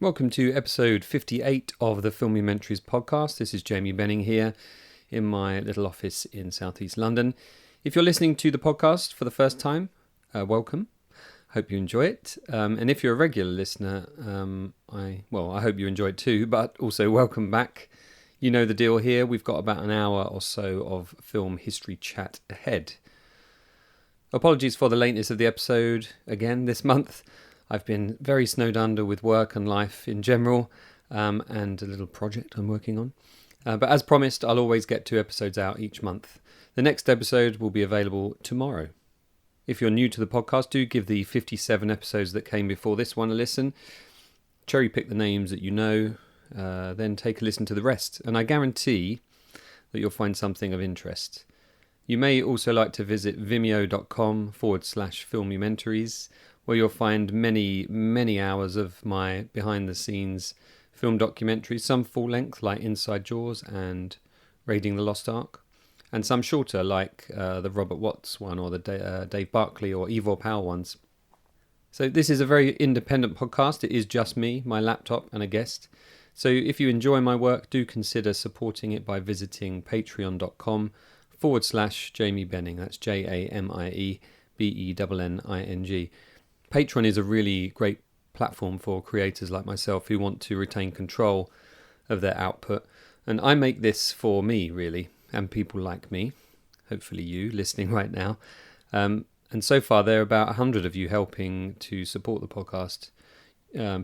Welcome to episode 58 of the Filmumentaries podcast. This is Jamie Benning here in my little office in southeast London. If you're listening to the podcast for the first time, welcome. Hope you enjoy it. And if you're a regular listener, I hope you enjoy it too, but also welcome back. You know the deal here. We've got about an hour or so of film history chat ahead. Apologies for the lateness of the episode again this month. I've been very snowed under with work and life in general, and a little project I'm working on. But as promised, I'll always get 2 episodes out each month. The next episode will be available tomorrow. If you're new to the podcast, do give the 57 episodes that came before this one a listen. Cherry pick the names that you know, then take a listen to the rest. And I guarantee that you'll find something of interest. You may also like to visit vimeo.com/filmumentaries, where you'll find many, many hours of my behind-the-scenes film documentaries, some full-length like Inside Jaws and Raiding the Lost Ark, and some shorter like the Robert Watts one or the Dave Barclay or Ivor Powell ones. So this is a very independent podcast. It is just me, my laptop, and a guest. So if you enjoy my work, do consider supporting it by visiting patreon.com/Jamie Benning. That's JamieBenning. Patreon is a really great platform for creators like myself who want to retain control of their output. And I make this for me, really, and people like me, hopefully you listening right now. And so far, there are about 100 of you helping to support the podcast,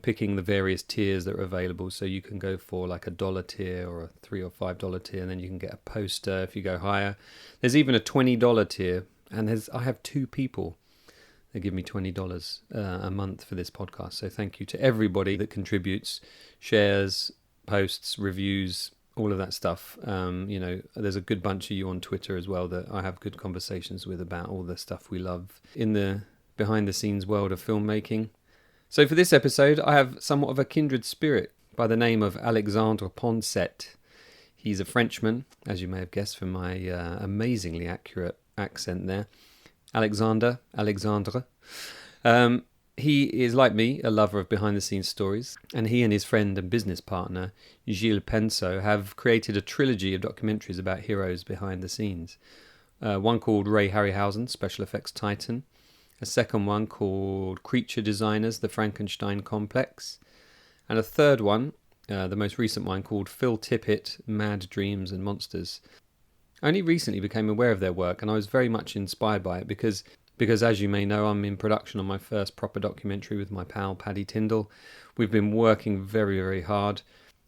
picking the various tiers that are available. So you can go for like a $1 tier or a $3 or $5 tier, and then you can get a poster if you go higher. There's even a $20 tier, and I have 2 people. They give me $20 a month for this podcast. So thank you to everybody that contributes, shares, posts, reviews, all of that stuff. There's a good bunch of you on Twitter as well that I have good conversations with about all the stuff we love in the behind-the-scenes world of filmmaking. So for this episode, I have somewhat of a kindred spirit by the name of Alexandre Poncet. He's a Frenchman, as you may have guessed from my amazingly accurate accent there. Alexandre. He is, like me, a lover of behind-the-scenes stories, and he and his friend and business partner, Gilles Penso, have created a trilogy of documentaries about heroes behind the scenes. One called Ray Harryhausen, Special Effects Titan. A second one called Creature Designers, The Frankenstein Complex. And a third one, the most recent one, called Phil Tippett, Mad Dreams and Monsters. I only recently became aware of their work, and I was very much inspired by it because as you may know, I'm in production on my first proper documentary with my pal Paddy Tyndall. We've been working very, very hard.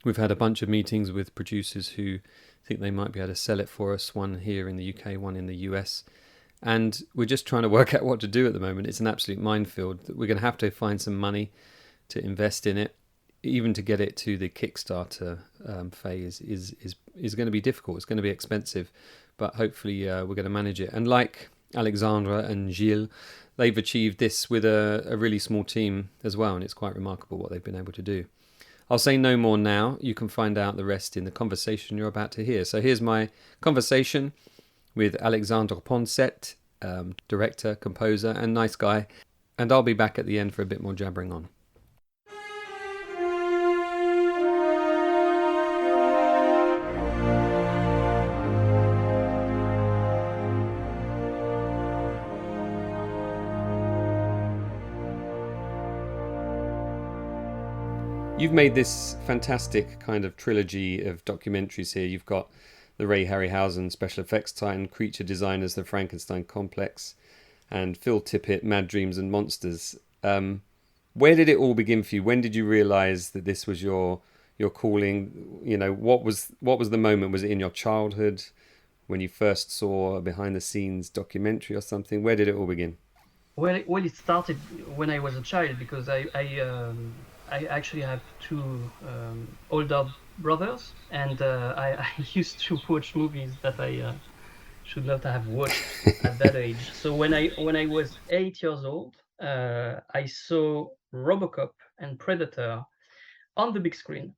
We've had a bunch of meetings with producers who think they might be able to sell it for us, one here in the UK, one in the US. And we're just trying to work out what to do at the moment. It's an absolute minefield. We're going to have to find some money to invest in it. Even to get it to the Kickstarter phase is going to be difficult. It's going to be expensive, but hopefully we're going to manage it. And like Alexandre and Gilles, they've achieved this with a really small team as well, and it's quite remarkable what they've been able to do. I'll say no more now. You can find out the rest in the conversation you're about to hear. So here's my conversation with Alexandre Poncet, director, composer, and nice guy. And I'll be back at the end for a bit more jabbering on. You've made this fantastic kind of trilogy of documentaries here. You've got the Ray Harryhausen Special Effects Titan, Creature Designers, The Frankenstein Complex, and Phil Tippett, Mad Dreams and Monsters. Where did it all begin for you? When did you realise that this was your calling? You know, what was the moment? Was it in your childhood when you first saw a behind-the-scenes documentary or something? Where did it all begin? Well, it started when I was a child because I actually have 2 older brothers, and I used to watch movies that I should not have watched at that age. So when I was 8 years old, I saw RoboCop and Predator on the big screen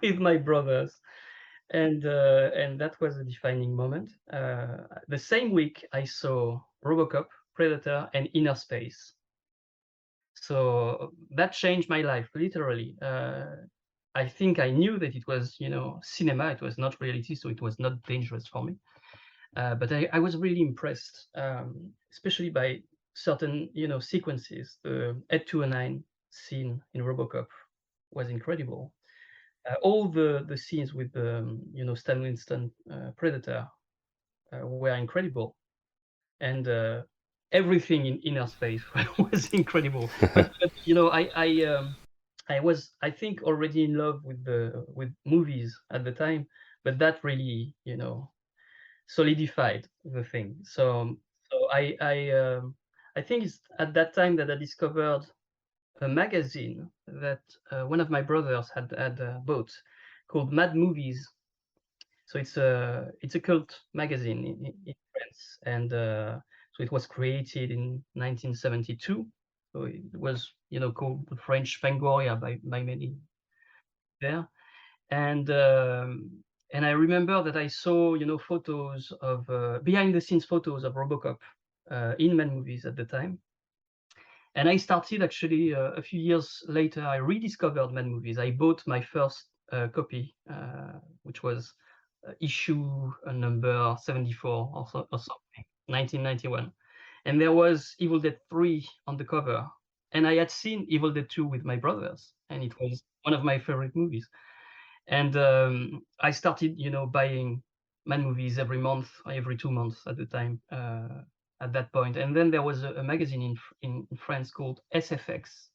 with my brothers, and that was a defining moment. The same week, I saw RoboCop, Predator, and Inner Space. So that changed my life, literally. I think I knew that it was, cinema. It was not reality, so it was not dangerous for me. But I was really impressed, especially by certain, sequences. The 829 scene in RoboCop was incredible. All the scenes with the, Stan Winston Predator were incredible, and everything in inner space was incredible. But I was, I think, already in love with movies at the time, but that really, solidified the thing. So I think it's at that time that I discovered a magazine that one of my brothers had bought, called Mad Movies. So it's a cult magazine in France, and so it was created in 1972. So it was, called the French Fangoria by many there. And I remember that I saw, photos of behind the scenes photos of RoboCop in Mad Movies at the time. And I started actually a few years later. I rediscovered Mad Movies. I bought my first copy, which was issue number 74 or something, 1991. And there was Evil Dead 3 on the cover. And I had seen Evil Dead 2 with my brothers, and it was one of my favorite movies. And I started, buying Mad Movies every month, every 2 months at the time, at that point. And then there was a magazine in France called SFX,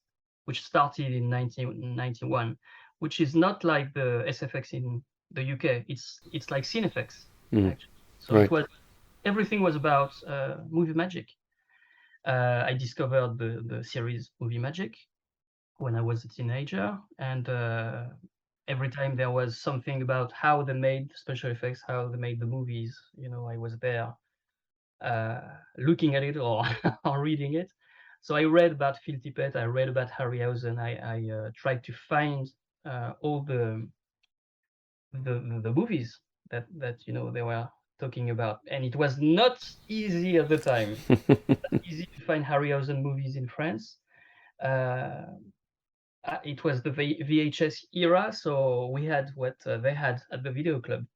which started in 1991, which is not like the SFX in the UK. It's like Cinefx, actually. So Right. it was, everything was about movie magic. I discovered the series Movie Magic when I was a teenager, and every time there was something about how they made special effects, how they made the movies, I was there looking at it or or reading it. So I read about Phil Tippett, I read about Harryhausen. I tried to find all the movies that they were talking about, and it was not easy at the time. Easy to find Harryhausen movies in France. It was the VHS era, so we had what they had at the video club,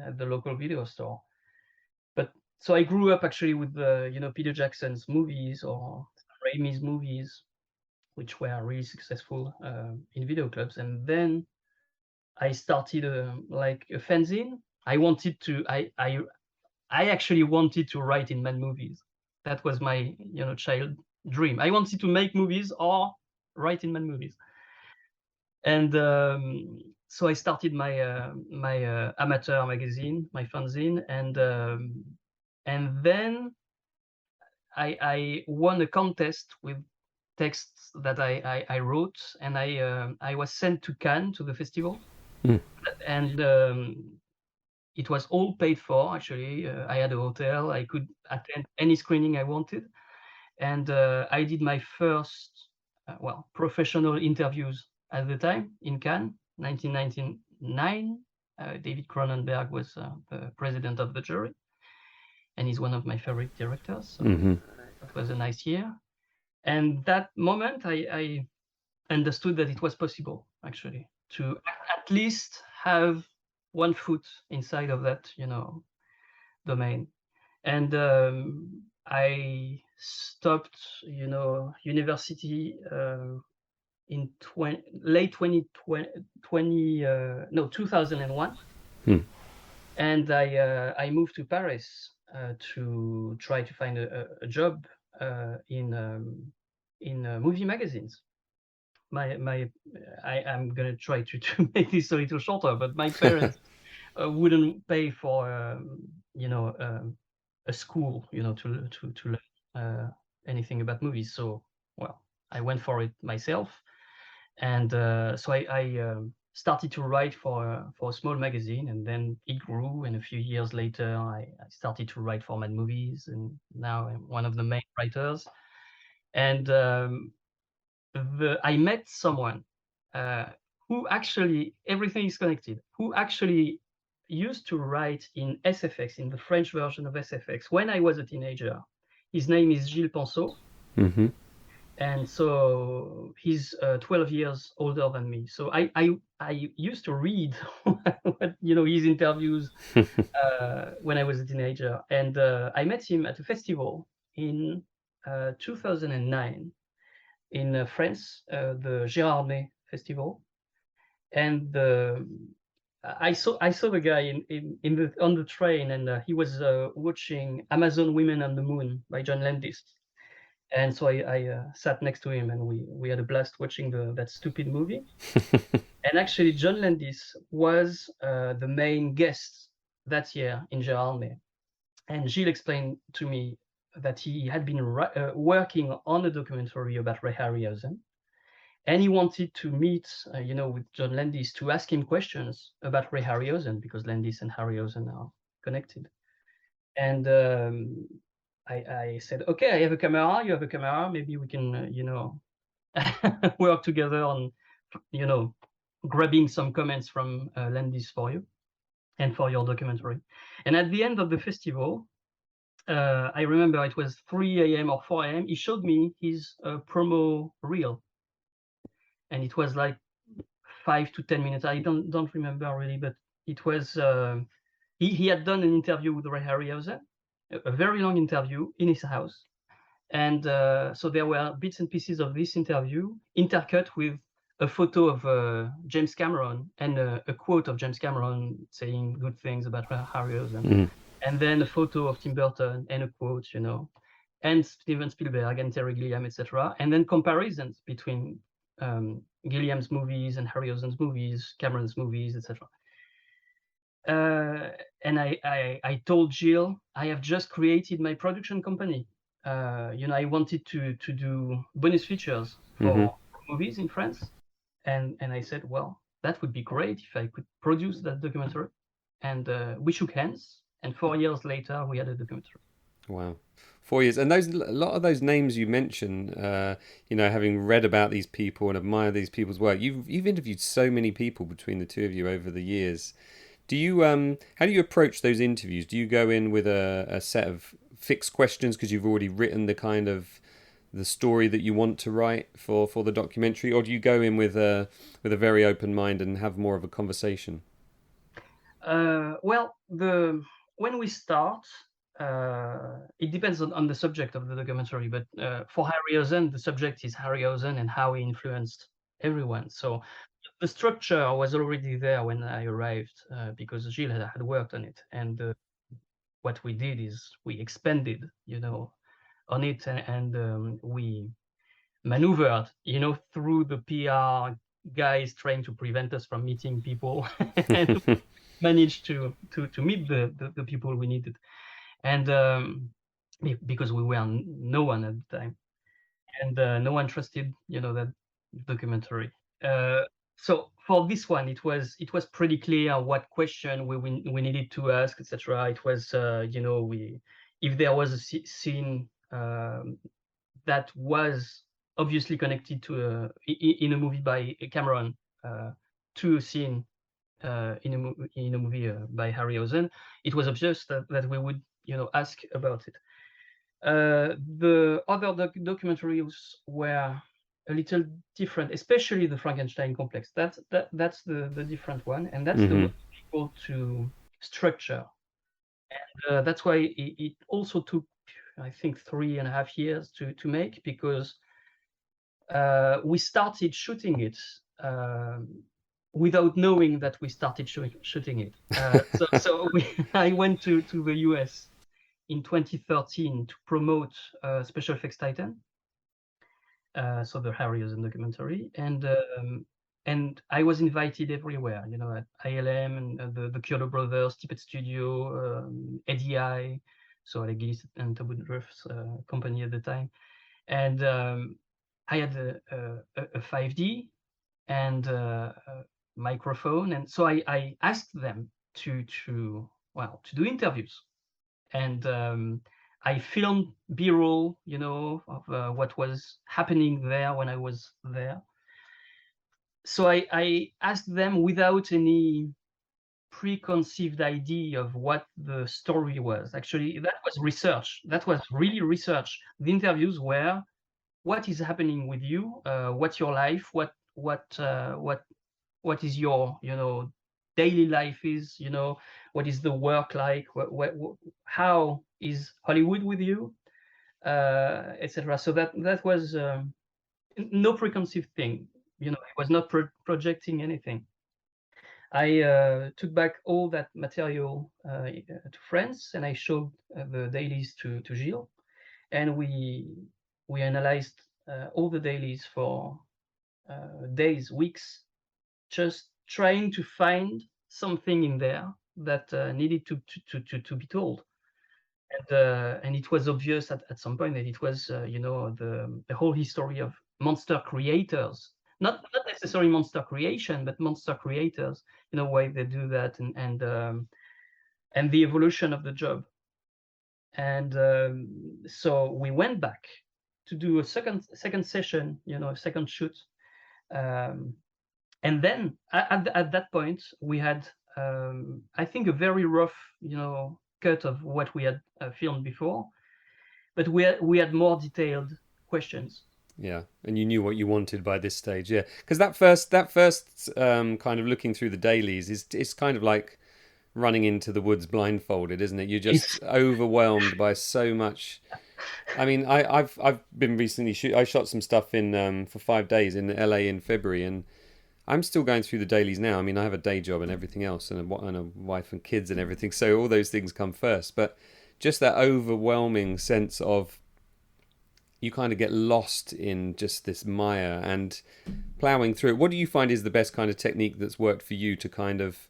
at the local video store. But so I grew up actually with the, Peter Jackson's movies or Raimi's movies, which were really successful in video clubs. And then I started like a fanzine. I actually wanted to write in Mad Movies. That was my, child dream. I wanted to make movies or write in Mad Movies. And so I started my amateur magazine, my fanzine, and then I won a contest with texts that I wrote, and I was sent to Cannes, to the festival, and it was all paid for. Actually, I had a hotel. I could attend any screening I wanted, and I did my first professional interviews at the time in Cannes, 1999. David Cronenberg was the president of the jury, and he's one of my favorite directors. So that was a nice year. And that moment, I understood that it was possible, actually, to at least have one foot inside of that, domain. And I stopped, university in late 2001. And I moved to Paris to try to find a job in movie magazines. I'm gonna try to make this a little shorter, but my parents wouldn't pay for a school, to learn anything about movies. So I went for it myself, and so I started to write for a small magazine, and then it grew. And a few years later, I started to write for Mad Movies, and now I'm one of the main writers. And I met someone who actually, everything is connected, who actually used to write in SFX, in the French version of SFX, when I was a teenager. His name is Gilles Poncet. and so he's 12 years older than me. So I used to read what, his interviews when I was a teenager, and I met him at a festival in 2009 in France, the Gérardmer Festival, and I saw the guy in the on the train, and he was watching Amazon Women on the Moon by John Landis. And so I sat next to him, and we had a blast watching that stupid movie. And actually, John Landis was the main guest that year in Gérardmer. And Gilles explained to me that he had been working on a documentary about Ray Harryhausen, and he wanted to meet, with John Landis to ask him questions about Ray Harryhausen, because Landis and Harryhausen are connected. And I said, okay, I have a camera, you have a camera, maybe we can, work together on, grabbing some comments from Landis for you and for your documentary. And at the end of the festival, I remember it was 3 a.m. or 4 a.m. He showed me his promo reel, and it was like 5 to 10 minutes. I don't remember really, but it was he had done an interview with Ray Harryhausen, a very long interview in his house, and so there were bits and pieces of this interview intercut with a photo of James Cameron and a quote of James Cameron saying good things about Harryhausen, and then a photo of Tim Burton and a quote, and Steven Spielberg and Terry Gilliam, etc., and then comparisons between Gilliam's movies and Harryhausen's movies, Cameron's movies, etc. And I told Jill, I have just created my production company. I wanted to do bonus features for movies in France, and I said, well, that would be great if I could produce that documentary. And we shook hands, and 4 years later, we had a documentary. Wow. 4 years. And a lot of those names you mentioned, having read about these people and admired these people's work, you've interviewed so many people between the two of you over the years. Do you how do you approach those interviews? Do you go in with a set of fixed questions because you've already written the story that you want to write for the documentary, or do you go in with a very open mind and have more of a conversation? Well, when we start, it depends on the subject of the documentary, but for Harryhausen, the subject is Harryhausen and how he influenced everyone. So the structure was already there when I arrived, because Gilles had worked on it, and what we did is we expanded, on it, and we maneuvered, through the PR guys trying to prevent us from meeting people, and managed to meet the people we needed, and because we were no one at the time, and no one trusted, that documentary. So for this one, it was pretty clear what question we needed to ask, etc. It was, if there was a scene that was obviously connected to in a movie by Cameron, to a scene in a movie by Harryhausen, it was obvious that we would, ask about it. The other documentaries were a little different, especially the Frankenstein complex. That's the different one, and that's the most difficult to structure. And that's why it also took, I think, 3.5 years to make, because we started shooting it without knowing that we started shooting it. So I went to the US in 2013 to promote Special Effects Titan, so the Harryhausen documentary, and I was invited everywhere, at ILM and the Kyoto Brothers, Tippet Studio, ADI, so Alex Gillis and Tobin-Ruff's company at the time, and I had a 5D and a microphone, and so I asked them to do interviews, and I filmed B-roll, of what was happening there when I was there. So I asked them without any preconceived idea of what the story was. Actually, that was research. That was really research. The interviews were what is happening with you, what's your life, what is your, daily life is, what is the work like, how is Hollywood with you, etc. So that was no preconceived thing. I was not projecting anything. I took back all that material to France, and I showed the dailies to Gilles, and we analyzed all the dailies for days, weeks, just trying to find something in there that needed to be told. And it was obvious at some point that it was the whole history of monster creators, not necessarily monster creation, but monster creators, why they do that, and the evolution of the job. And so we went back to do a second session, a second shoot. And then at that point we had, I think, a very rough, cut of what we had filmed before, but we had more detailed questions. Yeah, and you knew what you wanted by this stage, yeah. Because that first kind of looking through the dailies is kind of like running into the woods blindfolded, isn't it? You're It's just overwhelmed by so much. I mean, I've been recently I shot some stuff in for 5 days in LA in February, and I'm still going through the dailies now. I mean, I have a day job and everything else, and a wife and kids and everything, so all those things come first. But just that overwhelming sense of you kind of get lost in just this mire and plowing through it. What do you find is the best kind of technique that's worked for you to kind of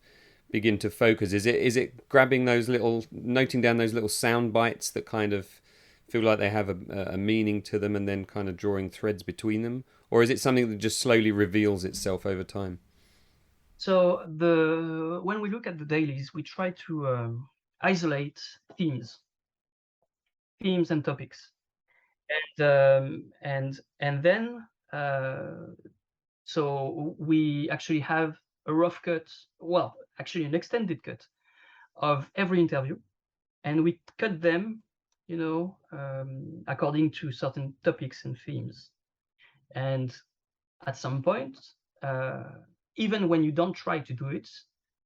begin to focus? Is it grabbing those little, noting down those little sound bites that kind of feel like they have a meaning to them, and then kind of drawing threads between them, or is it something that just slowly reveals itself over time? so when we look at the dailies, we try to isolate themes and topics, and then so we actually have a rough cut, well, actually an extended cut of every interview, and we cut them, according to certain topics and themes. And at some point, uh, even when you don't try to do it,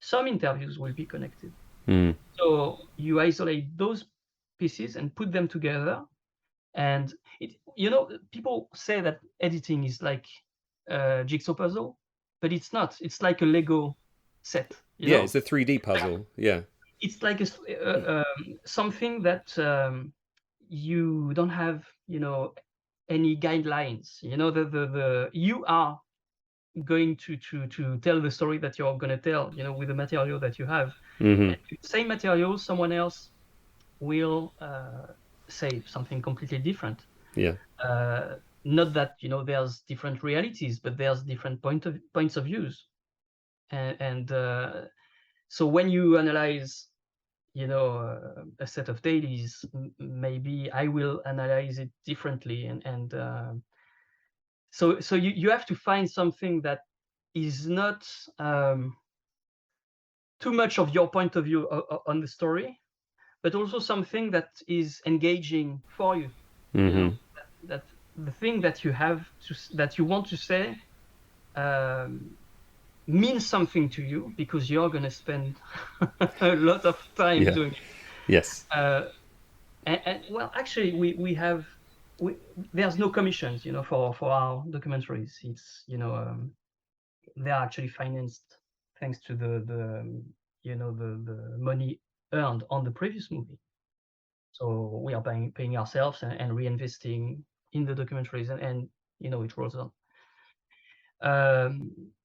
some interviews will be connected. Mm. So you isolate those pieces and put them together. And people say that editing is like a jigsaw puzzle, but it's not. It's like a Lego set. Yeah, it's a 3D puzzle. Yeah. It's like something that you don't have, any guidelines. You are going to tell the story that you're going to tell, with the material that you have. Mm-hmm. Same material, someone else will say something completely different. Yeah. Not that there's different realities, but there's different points of views, and so when you analyze, a set of dailies, maybe I will analyze it differently, and so you have to find something that is not too much of your point of view on the story, but also something that is engaging for you. Mm-hmm. That the thing that that you want to say means something to you, because you're going to spend a lot of time Yeah. doing it. Yes. And well, actually, there's no commissions, for our documentaries. It's they are actually financed thanks to the money earned on the previous movie. So we are paying ourselves and reinvesting in the documentaries, and it rolls on.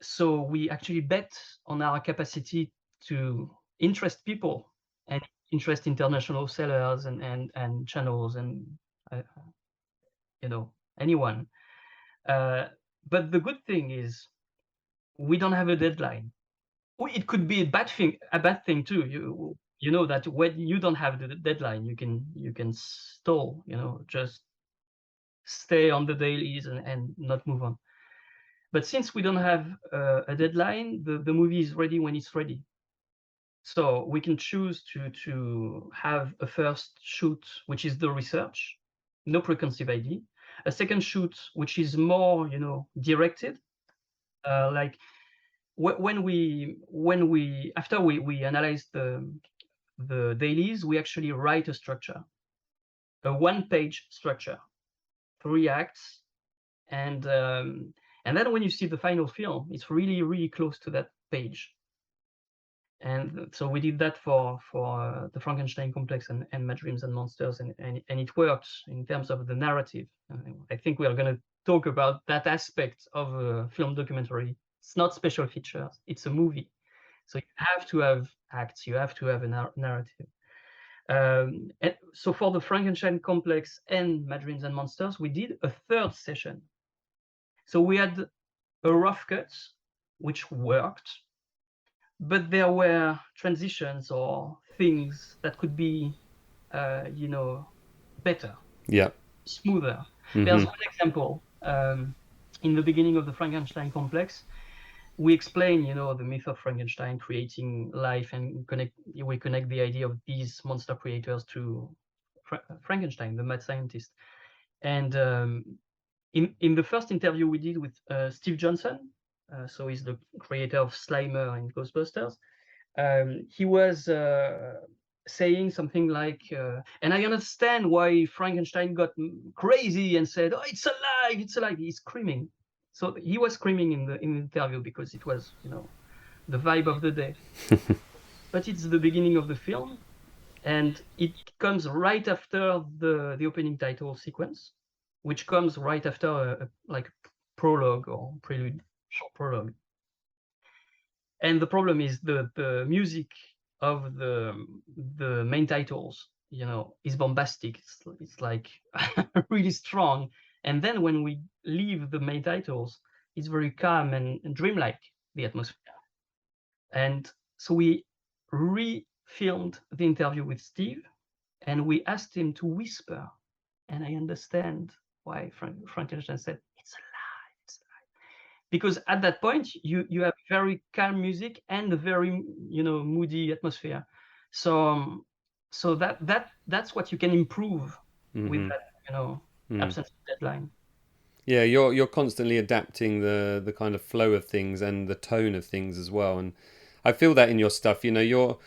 So we actually bet on our capacity to interest people and interest international sellers and channels and uh, anyone. But the good thing is we don't have a deadline. It could be a bad thing too. You know that when you don't have the deadline, you can stall. Just stay on the dailies and not move on. But since we don't have a deadline, the movie is ready when it's ready. So we can choose to have a first shoot, which is the research, no preconceived idea. a second shoot which is more, directed. Like when we after we analyze the dailies, we actually write a structure, a one-page structure, 3 acts, and then when you see the final film, it's really really close to that page. And so we did that for the Frankenstein complex and Mad Dreams and Monsters, and it worked in terms of the narrative. I think we are going to talk about that aspect of a film documentary. It's not special features; it's a movie. So you have to have acts, you have to have a narrative. And so for the Frankenstein complex and Mad Dreams and Monsters, we did a third session. So we had a rough cut, which worked, but there were transitions or things that could be, better, Yeah. smoother. There's one example. In the beginning of the Frankenstein complex, we explain, the myth of Frankenstein creating life, and we connect the idea of these monster creators to Frankenstein, the mad scientist. And in the first interview we did with Steve Johnson, so he's the creator of Slimer and Ghostbusters, he was saying something like, and I understand why Frankenstein got crazy and said, "Oh, it's alive, it's alive." He's screaming. So he was screaming in the interview because it was, the vibe of the day. But it's the beginning of the film, and it comes right after the opening title sequence, which comes right after a prologue or prelude, short prologue. And the problem is the music of the main titles, is bombastic. It's like really strong. And then when we leave the main titles, it's very calm and dreamlike, the atmosphere. And so we re-filmed the interview with Steve, and we asked him to whisper. And I understand why Frankenstein said, "It's alive, it's alive." Because at that point, you have very calm music and a very, moody atmosphere. So that's what you can improve with that, absence of deadline. Yeah, you're constantly adapting the kind of flow of things and the tone of things as well, and I feel that in your stuff. We're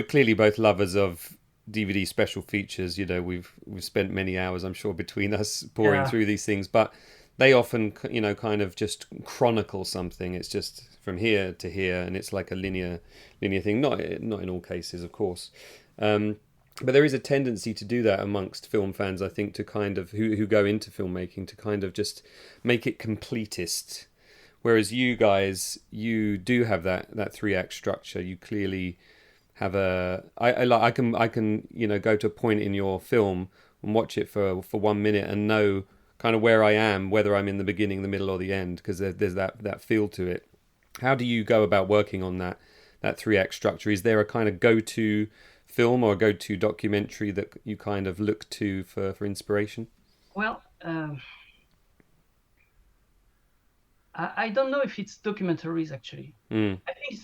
clearly both lovers of DVD special features. We've spent many hours, I'm sure, between us pouring Yeah. through these things, but they often, kind of just chronicle something. It's just from here to here, and it's like a linear thing. Not in all cases, of course. But there is a tendency to do that amongst film fans, I think, to kind of who go into filmmaking, to kind of just make it completist. Whereas you guys, you do have that 3 act structure. You clearly have I can go to a point in your film and watch it for 1 minute and know kind of where I am, whether I'm in the beginning, the middle, or the end, because there's that feel to it. How do you go about working on that 3 act structure? Is there a kind of go-to film or a go-to documentary that you kind of look to for inspiration? Well, I don't know if it's documentaries actually. Mm. I think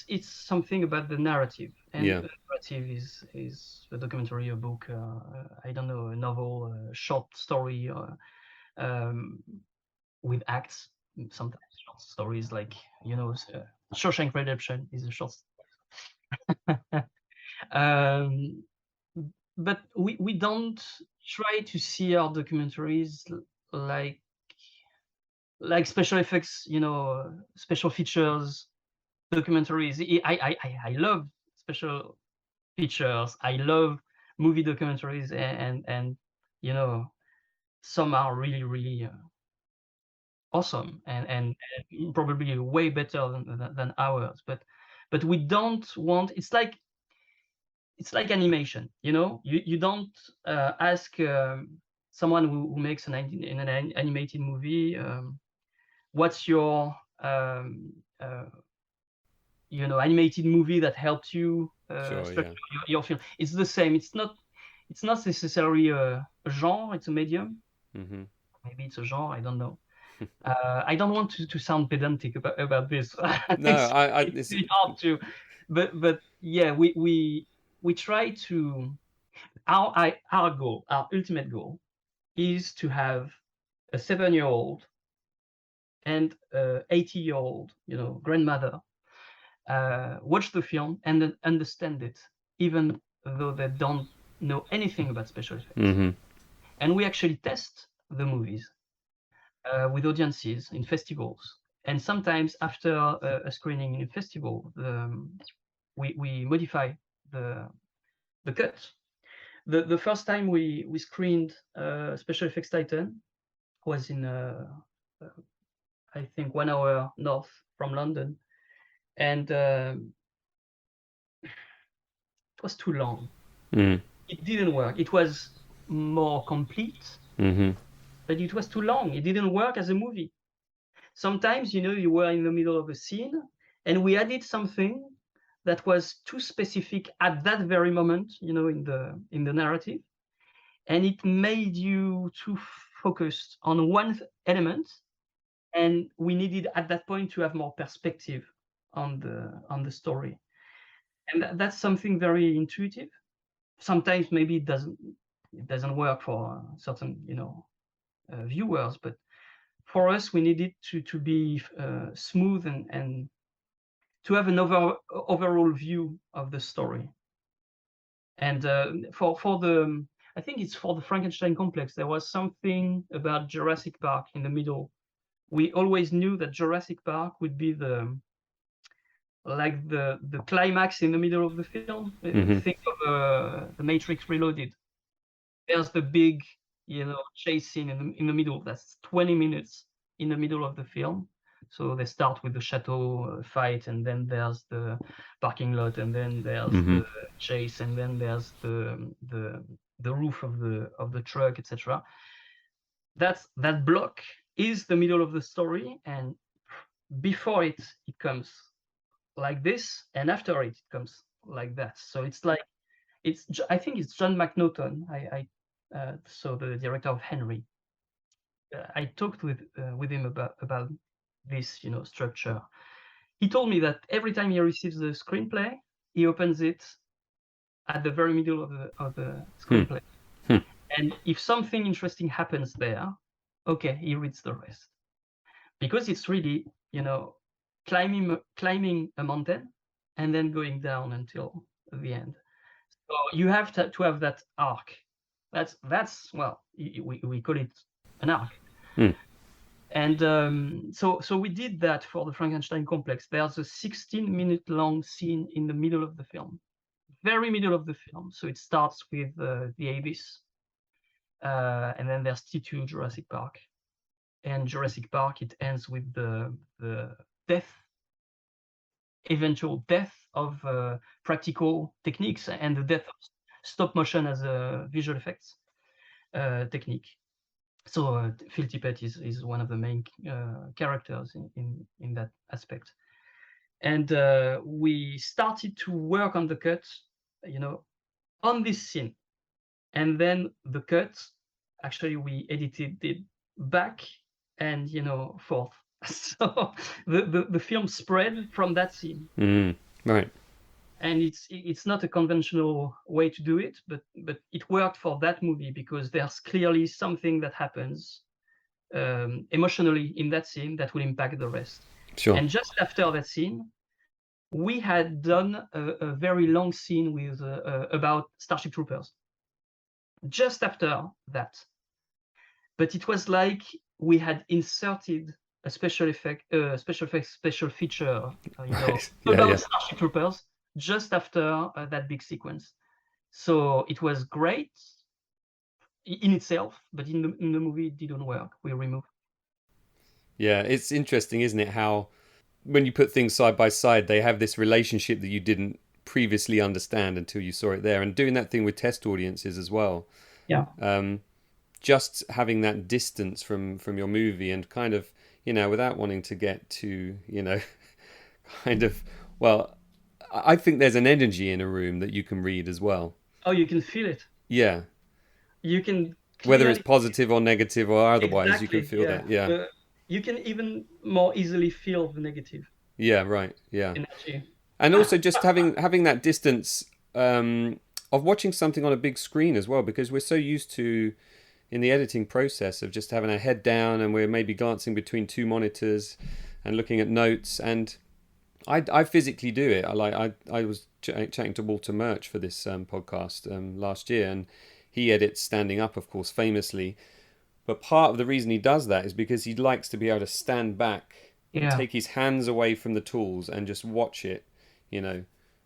it's something about the narrative, and Yeah. the narrative is a documentary, a book, I don't know, a novel, a short story, um, with acts. Sometimes short stories, like, Shawshank Redemption is a short. um, but we don't try to see our documentaries like special effects, special features documentaries. I love special features. I love movie documentaries, and some are really really awesome, and probably way better than ours. But we don't want. It's like animation. You don't ask someone who makes an animated movie, what's your animated movie that helped you Sure. structure Yeah. your film. It's the same. It's not necessarily a genre. It's a medium. Hmm. Maybe it's a genre. I don't know. I don't want to sound pedantic about this. No, it's, it's it's really hard to, but yeah, we try to, our goal, our ultimate goal is to have a 7-year-old and a 80-year-old, grandmother watch the film and then understand it, even though they don't know anything about special effects. Mm-hmm. And we actually test the movies with audiences in festivals. And sometimes after a screening in a festival, we modify the cut. The first time we screened Special Effects Titan was in I think 1 hour north from London, and it was too long. Mm. It didn't work. It was more complete, Mm-hmm. but it was too long. It didn't work as a movie. Sometimes, you were in the middle of a scene, and we added something that was too specific at that very moment, in the narrative, and it made you too focused on one element, and we needed at that point to have more perspective on the story, and that's something very intuitive. Sometimes maybe it doesn't work for certain viewers, but for us we needed to be smooth and to have an overall view of the story. And for the I think it's for the Frankenstein complex, there was something about Jurassic Park in the middle. We always knew that Jurassic Park would be the climax in the middle of the film. Mm-hmm. Think of the Matrix Reloaded. There's the big, chase scene in the middle. That's 20 minutes in the middle of the film. So they start with the chateau fight, and then there's the parking lot, and then there's Mm-hmm. the chase, and then there's the roof of the truck, etc. That block is the middle of the story, and before it comes like this, and after it comes like that. So it's like I think it's John McNaughton. So the director of Henry. I talked with him about this structure. He told me that every time he receives the screenplay, he opens it at the very middle of the screenplay. And if something interesting happens there, okay, he reads the rest, because it's really climbing a mountain and then going down until the end. So you have to have that arc. That's well, we call it an arc. Mm. And so we did that for the Frankenstein complex. There's a 16-minute long scene in the middle of the film, very middle of the film. So it starts with the Abyss, and then there's T2, Jurassic Park, and Jurassic Park, it ends with the eventual death of practical techniques, and the death of stop motion as a visual effects technique. So Phil Tippett is one of the main characters in that aspect. And we started to work on the cut, on this scene. And then the cut, actually we edited it back and, forth. So the film spread from that scene. Right. And it's not a conventional way to do it, but it worked for that movie, because there's clearly something that happens emotionally in that scene that will impact the rest. Sure. And just after that scene, we had done a very long scene with about Starship Troopers. Just after that, but it was like we had inserted a special feature, Right. about Starship Troopers just after that big sequence. So it was great in itself, but in the movie it didn't work. We removed. Yeah, it's interesting, isn't it, how when you put things side by side, they have this relationship that you didn't previously understand until you saw it there. And doing that thing with test audiences as well. Yeah. Just having that distance from your movie, and kind of, without wanting to get to, kind of, well, I think there's an energy in a room that you can read as well. Oh, you can feel it. Yeah. You can whether it's positive or negative or otherwise, exactly, you can feel that. Yeah. You can even more easily feel the negative. Yeah. Right. Yeah. Energy. And also just having that distance of watching something on a big screen as well, because we're so used to, in the editing process of just having our head down and we're maybe glancing between two monitors and looking at notes. And I physically do it. I was chatting to Walter Murch for this podcast last year, and he edits standing up, of course, famously. But part of the reason he does that is because he likes to be able to stand back and Yeah. take his hands away from the tools and just watch it,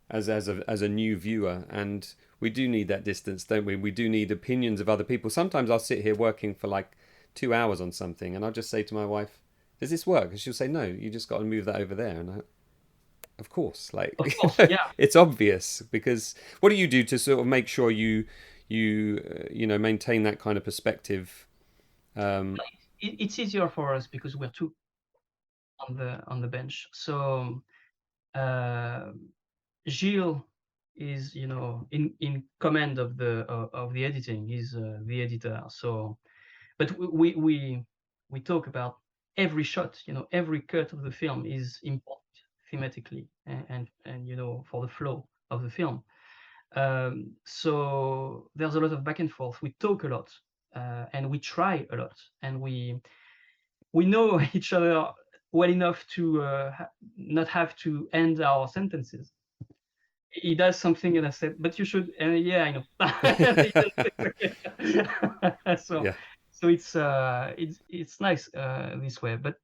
as a new viewer. And we do need that distance, don't we? We do need opinions of other people. Sometimes I'll sit here working for like 2 hours on something, and I'll just say to my wife, "Does this work?" And she'll say, "No, you just got to move that over there." And of course, like Of course. Yeah. it's obvious. Because what do you do to sort of make sure you maintain that kind of perspective? It's easier for us because we're two on the bench. So uh, Gilles is, in command of the editing. He's the editor. So, but we talk about every shot. Every cut of the film is important thematically and for the flow of the film. So there's a lot of back and forth. We talk a lot, and we try a lot, and we know each other well enough to not have to end our sentences. He does something, and I said, "But you should." And yeah, I know. So, Yeah. so it's nice this way. But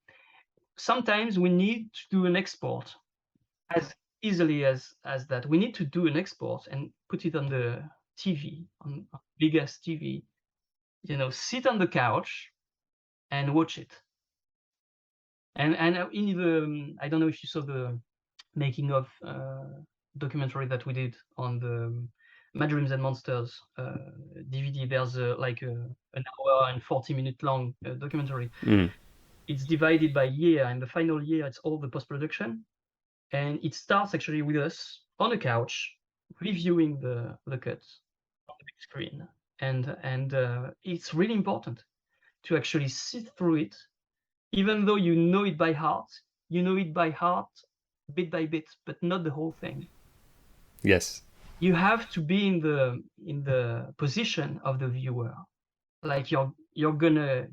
sometimes we need to do an export as easily as that. We need to do an export and put it on the TV, on biggest TV. Sit on the couch and watch it. And in the I don't know if you saw the making of documentary that we did on the Mad Dreams and Monsters DVD. There's an hour and 40-minute long documentary. Mm. It's divided by year, and the final year it's all the post-production, and it starts actually with us on a couch reviewing the cuts on the big screen, and it's really important to actually sit through it, even though you know it by heart. You know it by heart, bit by bit, but not the whole thing. Yes. You have to be in the position of the viewer, like you're gonna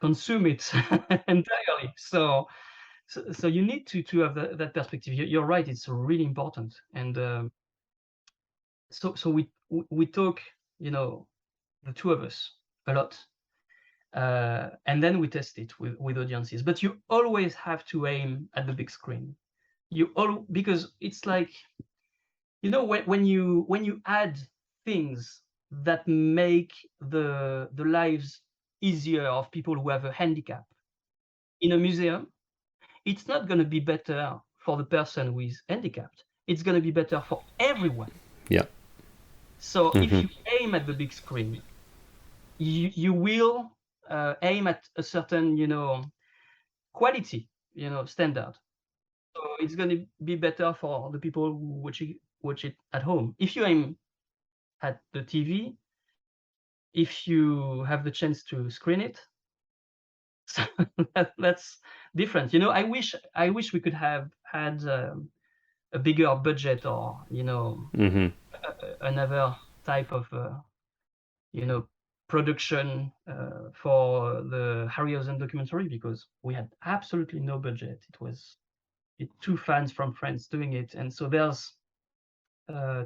consume it entirely. So you need to have that perspective. You're right, it's really important. And so we talk, the two of us, a lot, and then we test it with audiences. But you always have to aim at the big screen. Because it's like, when you add things that make the lives easier of people who have a handicap in a museum, it's not going to be better for the person who is handicapped. It's going to be better for everyone. Yeah. So if you aim at the big screen, you will aim at a certain quality standard. So it's going to be better for the people who watch it at home. If you aim at the TV, if you have the chance to screen it, so that's different. I wish we could have had a bigger budget, or another type of production for the Harryhausen documentary, because we had absolutely no budget. It was two fans from France doing it, and so there's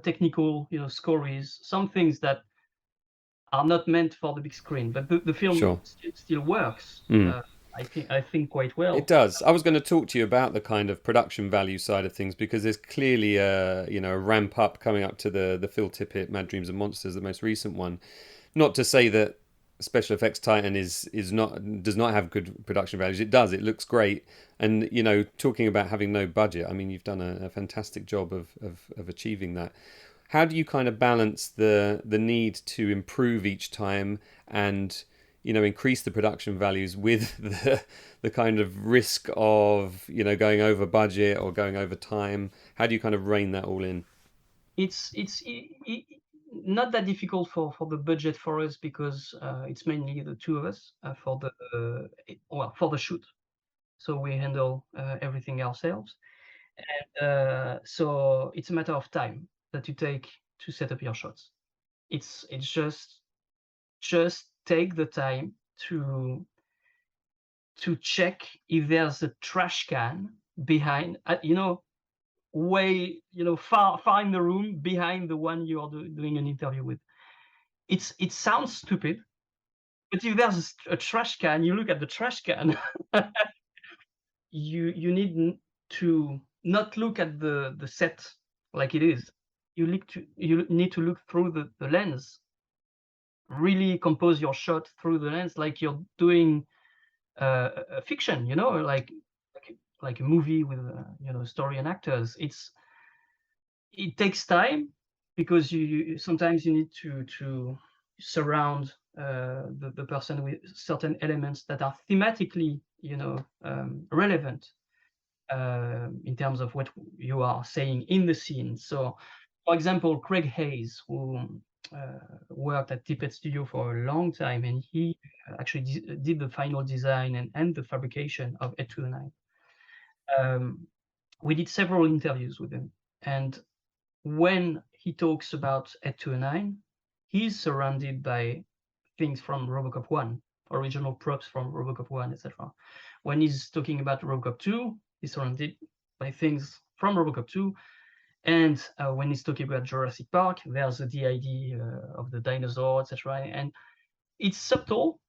technical scories, some things that are not meant for the big screen, but the film Sure. still works. I think quite well. It does. I was going to talk to you about the kind of production value side of things, because there's clearly a ramp up coming up to the Phil Tippett Mad Dreams and Monsters, the most recent one. Not to say that special effects Titan does not have good production values. It does. It looks great. And talking about having no budget, I mean, you've done a fantastic job of achieving that. How do you kind of balance the need to improve each time and increase the production values with the kind of risk of going over budget or going over time? How do you kind of rein that all in? It's not that difficult for the budget for us, because it's mainly the two of us for the shoot. So we handle everything ourselves, and so it's a matter of time that you take to set up your shots. It's just just take the time to check if there's a trash can behind, way, far in the room behind the one you are doing an interview with. It sounds stupid, but if there's a trash can, you look at the trash can. You need to not look at the set like it is. You need to look through the lens. Really compose your shot through the lens, like you're doing a fiction, like a movie with story and actors. It takes time because you sometimes you need to surround the person with certain elements that are thematically relevant in terms of what you are saying in the scene. So, for example, Craig Hayes, who worked at Tippett Studio for a long time, and he actually did the final design and the fabrication of 829. We did several interviews with him, and when he talks about 829, he's surrounded by things from Robocop 1, original props from Robocop 1, etc. When he's talking about Robocop 2, he's surrounded by things from Robocop 2. And when he's talking about Jurassic Park, there's the idea of the dinosaur, etc. And it's subtle.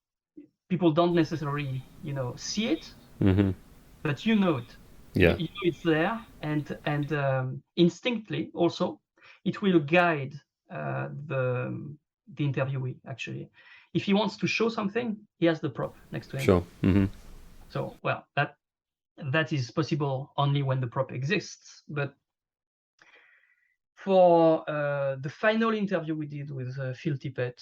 People don't necessarily, see it, but you know it. Yeah. You know it's there, and instinctively also, it will guide the interviewee. Actually, if he wants to show something, he has the prop next to him. Sure. So, well, that is possible only when the prop exists. But for the final interview we did with Phil Tippett,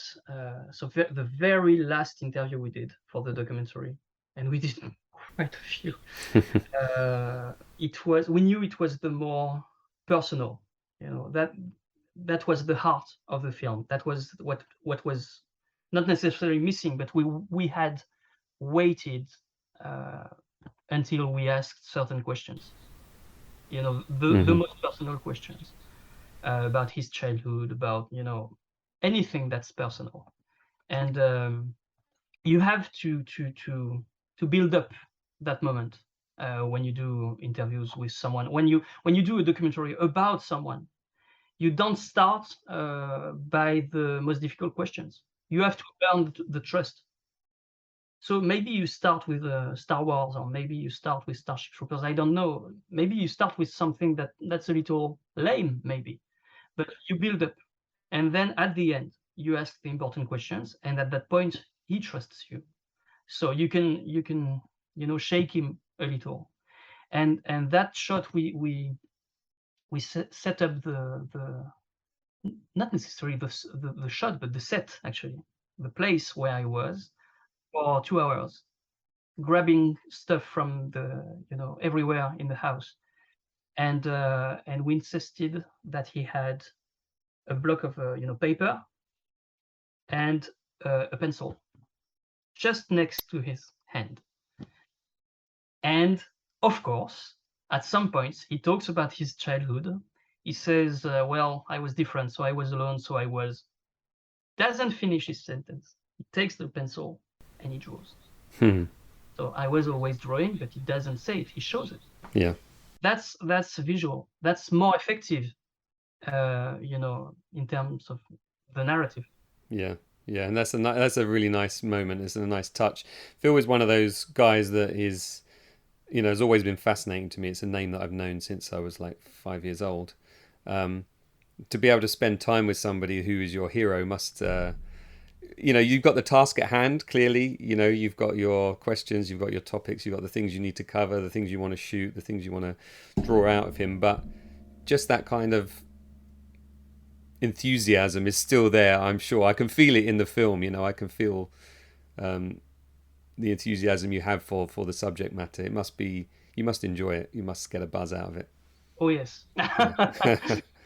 so the very last interview we did for the documentary, and we did quite a few. We knew it was the more personal, that was the heart of the film. That was what was not necessarily missing, but we had waited until we asked certain questions, the most personal questions about his childhood, about anything that's personal. And you have to build up that moment when you do interviews with someone. When you do a documentary about someone, you don't start by the most difficult questions. You have to earn the trust. So maybe you start with Star Wars, or maybe you start with Starship Troopers. I don't know. Maybe you start with something that's a little lame, maybe, but you build up, and then at the end you ask the important questions, and at that point he trusts you. So you can shake him a little, and that shot we set up the not necessarily the shot, but the set, actually, the place where I was, for 2 hours, grabbing stuff from everywhere in the house, and we insisted that he had a block of paper and a pencil just next to his hand. And of course, at some points, he talks about his childhood. He says, well, I was different, so I was alone, so I was. Doesn't finish his sentence. He takes the pencil and he draws. So I was always drawing, but he doesn't say it. He shows it. Yeah. That's visual. That's more effective, in terms of the narrative. Yeah. Yeah, and that's a really nice moment. It's a nice touch. Phil is one of those guys that is, has always been fascinating to me. It's a name that I've known since I was like 5 years old. To be able to spend time with somebody who is your hero must, you've got the task at hand, clearly. You've got your questions, you've got your topics, you've got the things you need to cover, the things you want to shoot, the things you want to draw out of him. But just that kind of enthusiasm is still there, I'm sure. I can feel it in the film. I can feel the enthusiasm you have for the subject matter. It must be, you must enjoy it. You must get a buzz out of it. Oh yes.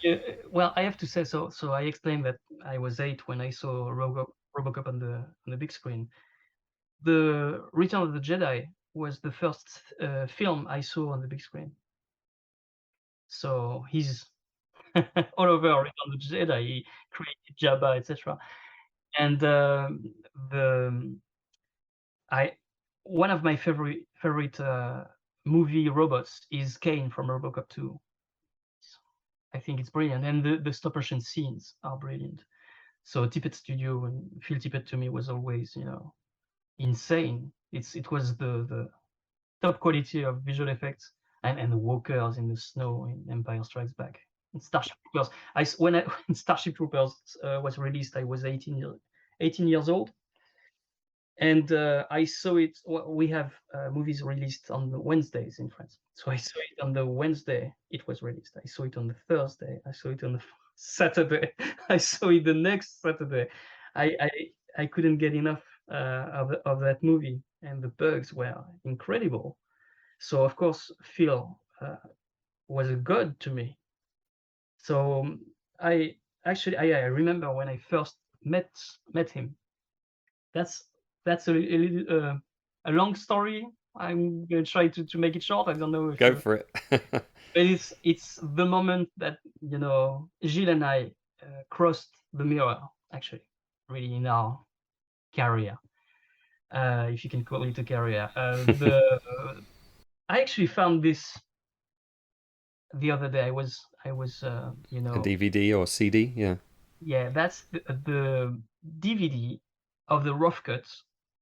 Yeah, well, I have to say, so I explained that I was 8 when I saw Robocop on the big screen. The Return of the Jedi was the first film I saw on the big screen. So he's all over Return of the Jedi. He created Jabba, etc. And the I one of my favorite movie robots is Kane from RoboCop 2. I think it's brilliant, and the stop motion scenes are brilliant. So Tippett Studio and Phil Tippett to me was always, insane. It was the top quality of visual effects, and the walkers in the snow in Empire Strikes Back and Starship Troopers. When Starship Troopers was released, I was 18 years old, and I saw it. We have movies released on the Wednesdays in France, so I saw it on the Wednesday it was released. I saw it on the Thursday. I saw it on the Saturday. I saw it the next Saturday. I I, I couldn't get enough of that movie, and the bugs were incredible. So of course Phil was a god to me. So I I remember when I first met him. That's a long story. I'm gonna try to make it short. I don't know if Go for it. but it's the moment that Gilles and I crossed the mirror, actually, really, in our career, if you can call it a career. I actually found this the other day. I was A DVD or CD, yeah. yeah, that's the DVD of the rough cut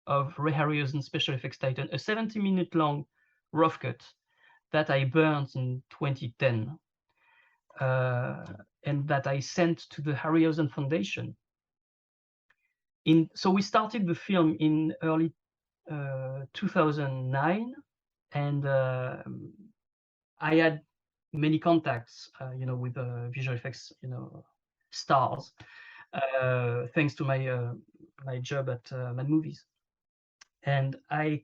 of Ray Harryhausen Special Effects Titan, a 70-minute long rough cut that I burned in 2010, and that I sent to the Harryhausen Foundation. So we started the film in early 2009, and I had many contacts, with visual effects, stars, thanks to my job at Mad Movies. And I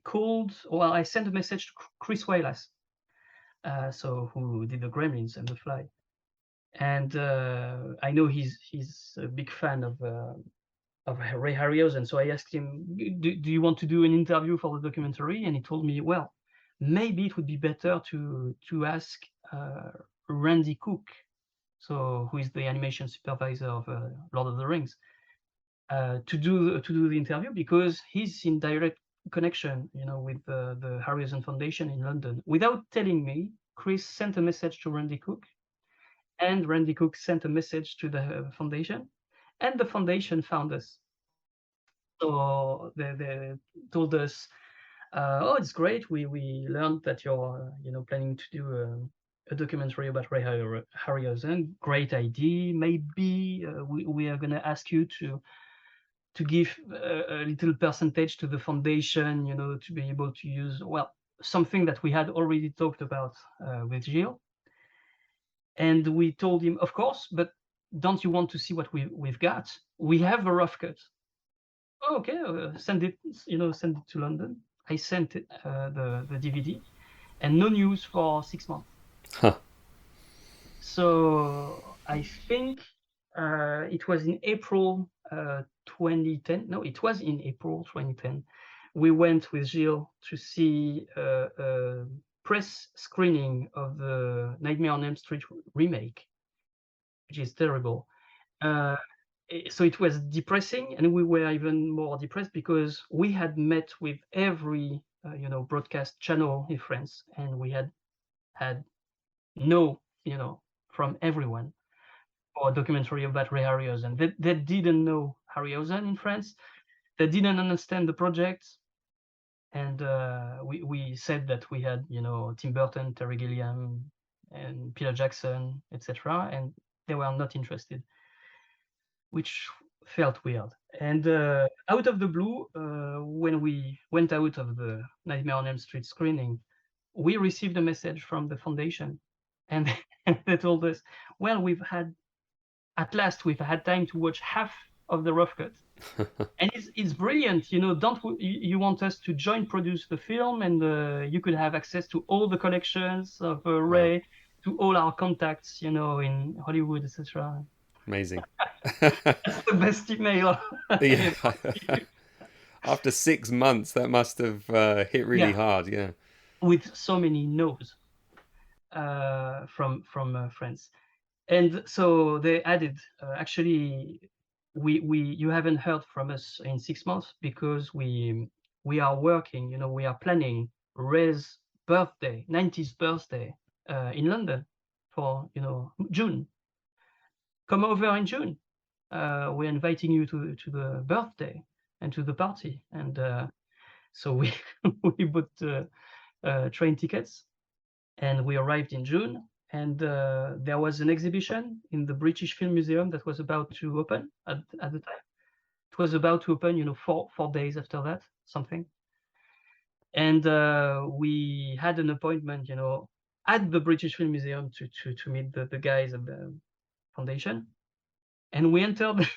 sent a message to Chris Wallace, so who did the Gremlins and The Fly, and I know he's a big fan of Ray Harryhausen. So I asked him, do you want to do an interview for the documentary? And he told me, well, maybe it would be better to ask Randy Cook, so who is the animation supervisor of Lord of the Rings, to do the interview, because he's in direct connection, with the Harryhausen Foundation in London. Without telling me, Chris sent a message to Randy Cook, and Randy Cook sent a message to the foundation, and the foundation found us. So they told us, "Oh, it's great. We learned that you're planning to do a documentary about Ray Harryhausen. Great idea. Maybe we are gonna ask you to give a little percentage to the foundation, to be able to use, well, something that we had already talked about with Gilles." And we told him, of course, but don't you want to see what we've got? We have a rough cut. Oh, okay, send it to London. I sent it, the DVD, and no news for 6 months. Huh. So I think it was in April 2010. No, it was in April 2010. We went with Gilles to see a press screening of the Nightmare on Elm Street remake, which is terrible. So it was depressing, and we were even more depressed because we had met with every broadcast channel in France, and we had no, from everyone, for a documentary about Ray Harryhausen. They didn't know Harryhausen in France. They didn't understand the project, and we said that we had Tim Burton, Terry Gilliam, and Peter Jackson, etc., and they were not interested, which felt weird. And out of the blue, when we went out of the Nightmare on Elm Street screening, we received a message from the foundation, and they told us, well, at last we've had time to watch half of the rough cut. And it's brilliant, don't you want us to join produce the film, and you could have access to all the collections of Ray, to all our contacts, in Hollywood, etc. Amazing. That's the best email. Yeah. After 6 months, that must have hit really hard. Yeah. With so many no's from friends. And so they added, actually, you haven't heard from us in 6 months because we are working, we are planning Ray's birthday, 90th birthday, in London for, June. Come over in June. We're inviting you to the birthday and to the party. And so we we bought train tickets, and we arrived in June. And there was an exhibition in the British Film Museum that was about to open at the time. It was about to open, 4 days after that, something. And we had an appointment, at the British Film Museum to meet the guys at the foundation. And we entered.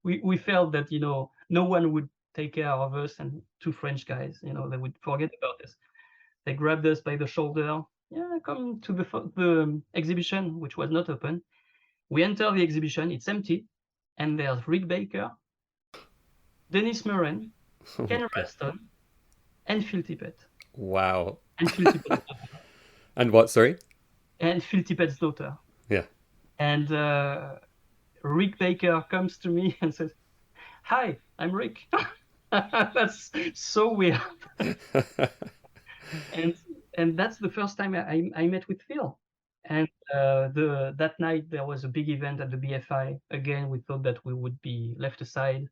we felt that, no one would take care of us and two French guys. They would forget about us. They grabbed us by the shoulder. Yeah, come to the exhibition, which was not open. We enter the exhibition. It's empty, and there's Rick Baker, Dennis Muren, Oh my Ken God. Raston, and Phil Tippett. Wow. And Phil Tippett's And what? Sorry. and Phil Tippett's daughter. Yeah. And Rick Baker comes to me and says, "Hi, I'm Rick." That's so weird. and that's the first time I met with Phil. And that night there was a big event at the BFI. Again, we thought that we would be left aside,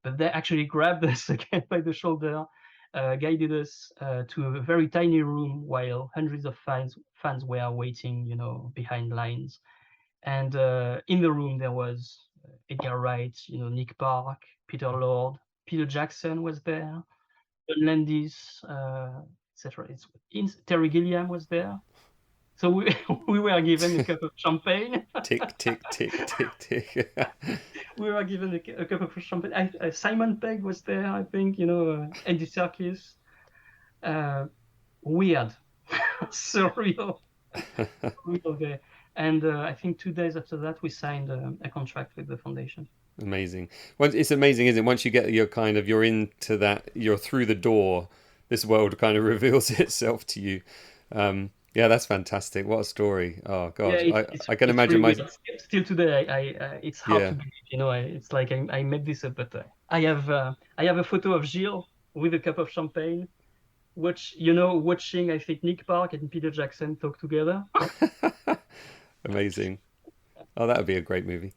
but they actually grabbed us again by the shoulder, guided us to a very tiny room while hundreds of fans were waiting, behind lines. And in the room there was Edgar Wright, Nick Park, Peter Lord, Peter Jackson was there, John Landis, etc. Terry Gilliam was there. So we we were given a cup of champagne. Tick, tick, tick, tick, tick. We were given a cup of champagne. Simon Pegg was there, I think. Andy Serkis. Weird, surreal, real day. And I think 2 days after that, we signed a contract with the foundation. Amazing. It's amazing, isn't it? Once you get you're into that, you're through the door, this world kind of reveals itself to you. Yeah, that's fantastic. What a story. Oh God, Yeah, I can it's imagine really weird. Still today, it's hard yeah. to believe. It's like I made this up, but I have a photo of Gilles with a cup of champagne, watching, I think, Nick Park and Peter Jackson talk together. Amazing. Oh, that would be a great movie.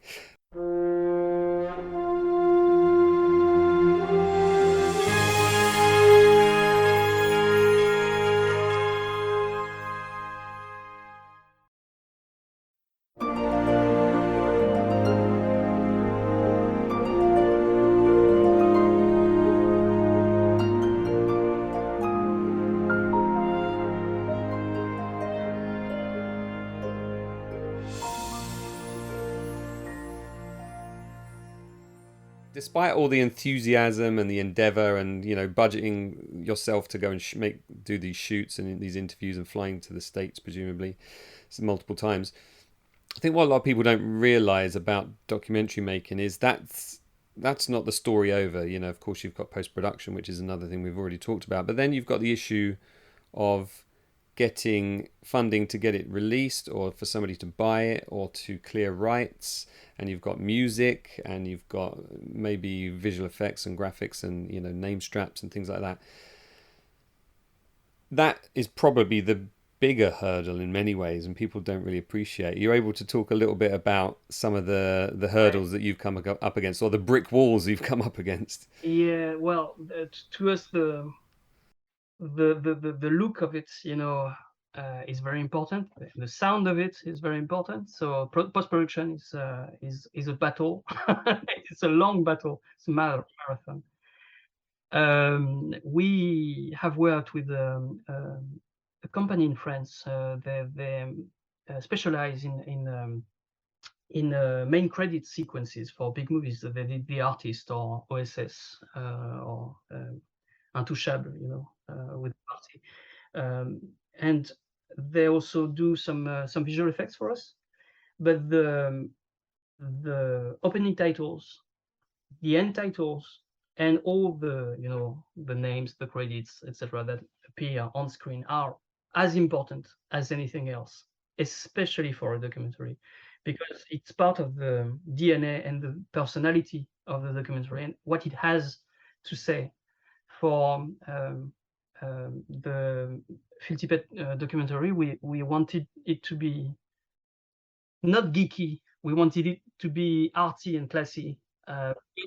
Despite all the enthusiasm and the endeavor and budgeting yourself to go and do these shoots and these interviews and flying to the States presumably multiple times, I think what a lot of people don't realize about documentary making is that's not the story over. Of course you've got post-production, which is another thing we've already talked about, but then you've got the issue of getting funding to get it released, or for somebody to buy it, or to clear rights, and you've got music, and you've got maybe visual effects and graphics and name straps and things like that. That is probably the bigger hurdle in many ways, and people don't really appreciate. You're able to talk a little bit about some of the hurdles that you've come up against, or the brick walls you've come up against. Yeah, well, to us the look of it, is very important. The sound of it is very important. So post-production is a battle. It's a long battle. It's a marathon. We have worked with a company in France. They specialize in main credit sequences for big movies. They did The Artist or OSS or Intouchable, with Party. And they also do some visual effects for us. But the opening titles, the end titles, and all the the names, the credits, etc., that appear on screen are as important as anything else, especially for a documentary, because it's part of the DNA and the personality of the documentary and what it has to say. For the Phil Tippett documentary, we wanted it to be not geeky. We wanted it to be arty and classy,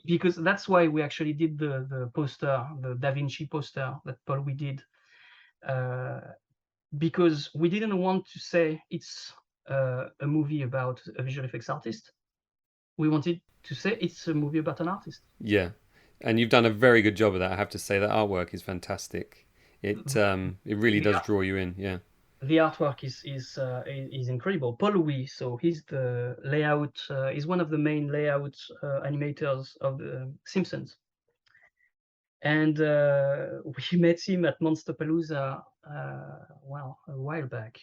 because that's why we actually did the poster, the Da Vinci poster that Paul we did, because we didn't want to say it's a movie about a visual effects artist. We wanted to say it's a movie about an artist. Yeah, and you've done a very good job of that. I have to say that artwork is fantastic. It really The does draw you in. Yeah. the artwork is incredible. Paul Louis, so he's the layout. He's one of the main layout animators of the Simpsons, and we met him at Monsterpalooza. Well, a while back.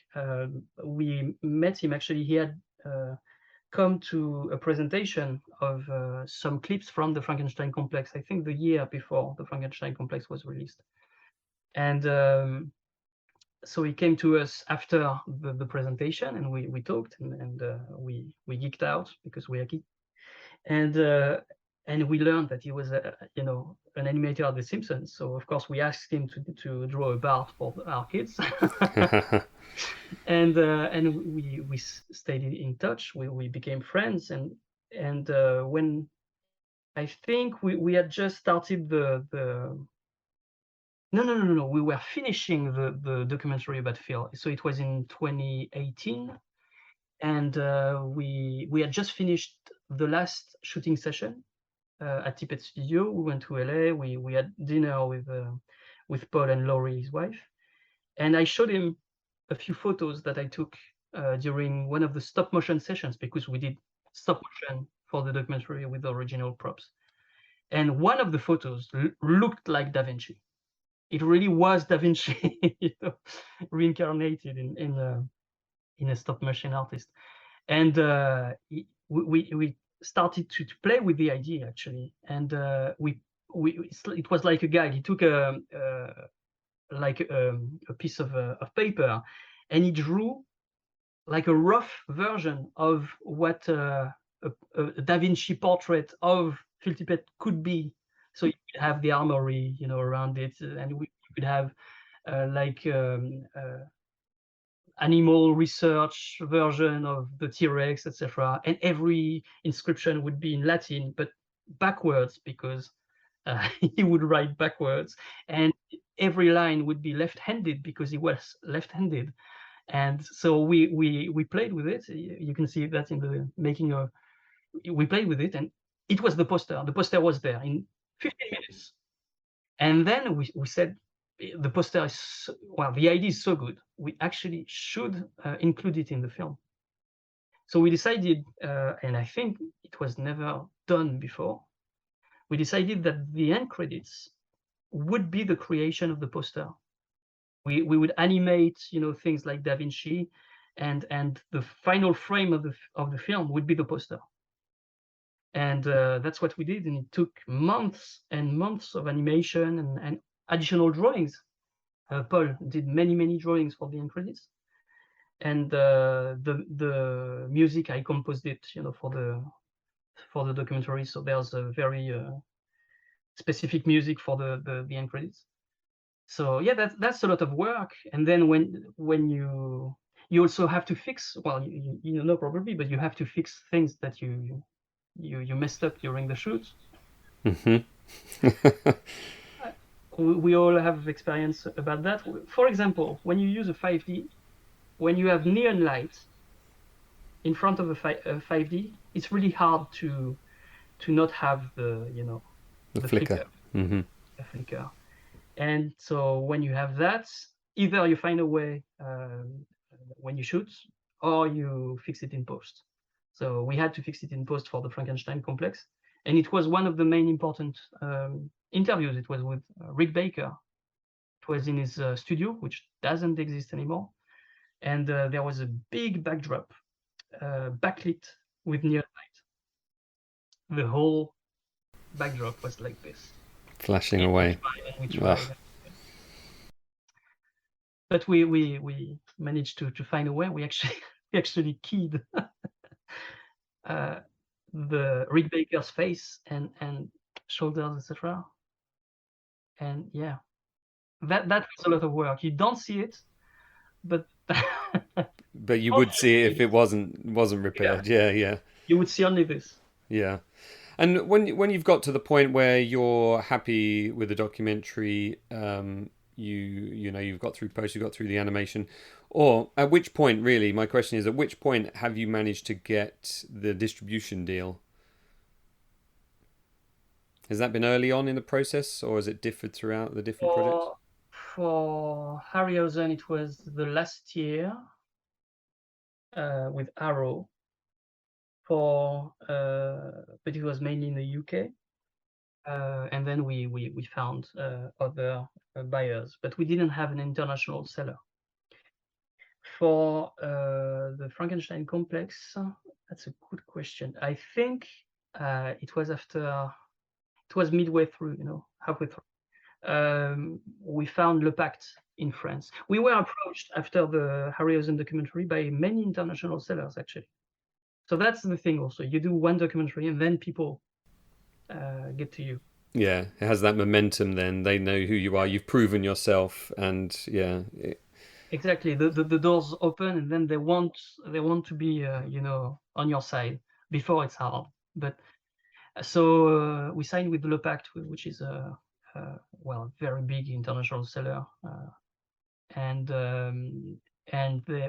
We met him actually. He had come to a presentation of some clips from the Frankenstein complex. I think the year before the Frankenstein complex was released, and so he came to us after the presentation, and we talked, and we geeked out because we are geek, and we learned that he was an animator at The Simpsons. So of course we asked him to draw a Bart for our kids, and we stayed in touch. We became friends, and when I think we had just started the no. We were finishing the documentary about Phil. So it was in 2018, and we had just finished the last shooting session at Tippett Studio. We went to LA. We had dinner with Paul and Laurie, his wife, and I showed him a few photos that I took during one of the stop motion sessions, because we did stop motion for the documentary with the original props. And one of the photos looked like Da Vinci. It really was Da Vinci, reincarnated in a stop motion artist. And we started to play with the idea actually, and it was like a guide. He took a piece of paper, and he drew like a rough version of what a Da Vinci portrait of Phil Tippett could be. So you could have the armory, around it, and you could have animal research version of the T-Rex, etc. And every inscription would be in Latin, but backwards, because he would write backwards, and every line would be left-handed because he was left-handed. And so we played with it. You can see that in the making of. We played with it, and it was the poster. The poster was there in 15 minutes, and then we said, the poster is the idea is so good, we actually should include it in the film. So we decided, and I think it was never done before, we decided that the end credits would be the creation of the poster. We would animate, things like Da Vinci, and the final frame of the film would be the poster. And that's what we did, and it took months and months of animation and additional drawings. Paul did many drawings for the end credits, and the music I composed it, for the documentary. So there's a very specific music for the end credits. So yeah, that's a lot of work. And then when you also have to fix, well, you know probably, but you have to fix things that you messed up during the shoot. Mm-hmm. We all have experience about that. For example, when you use a 5D, when you have neon lights in front of a 5D, it's really hard to not have the flicker. Mm-hmm. The flicker. And so when you have that, either you find a way when you shoot, or you fix it in post. So we had to fix it in post for the Frankenstein complex, and it was one of the main important interviews. It was with Rick Baker. It was in his studio, which doesn't exist anymore, and there was a big backdrop, backlit with neon light. The whole backdrop was like this, flashing away. We tried. But we managed to find a way. We actually keyed uh, the Rick Baker's face and shoulders, etc. And yeah, that's a lot of work. You don't see it, but But you would see it if consciously, it wasn't yeah, repaired. Yeah, yeah, you would see only this. yeah. And when you've got to the point where you're happy with the documentary, you know you've got through post, you've got through the animation, or at which point really? My question is, at which point have you managed to get the distribution deal? Has that been early on in the process, or has it differed throughout the different projects? For for Harryhausen, it was the last year with Arrow. But it was mainly in the UK. And then we found other buyers, but we didn't have an international seller. For the Frankenstein complex, that's a good question. I think it was midway through, halfway through. We found Le Pacte in France. We were approached after the Harryhausen documentary by many international sellers, actually. So that's the thing also. You do one documentary and then people get to you. Yeah, it has that momentum. Then they know who you are. You've proven yourself, and yeah, Exactly. The doors open and then they want to be on your side before it's hard. But so we signed with Le Pacte, which is a very big international seller, and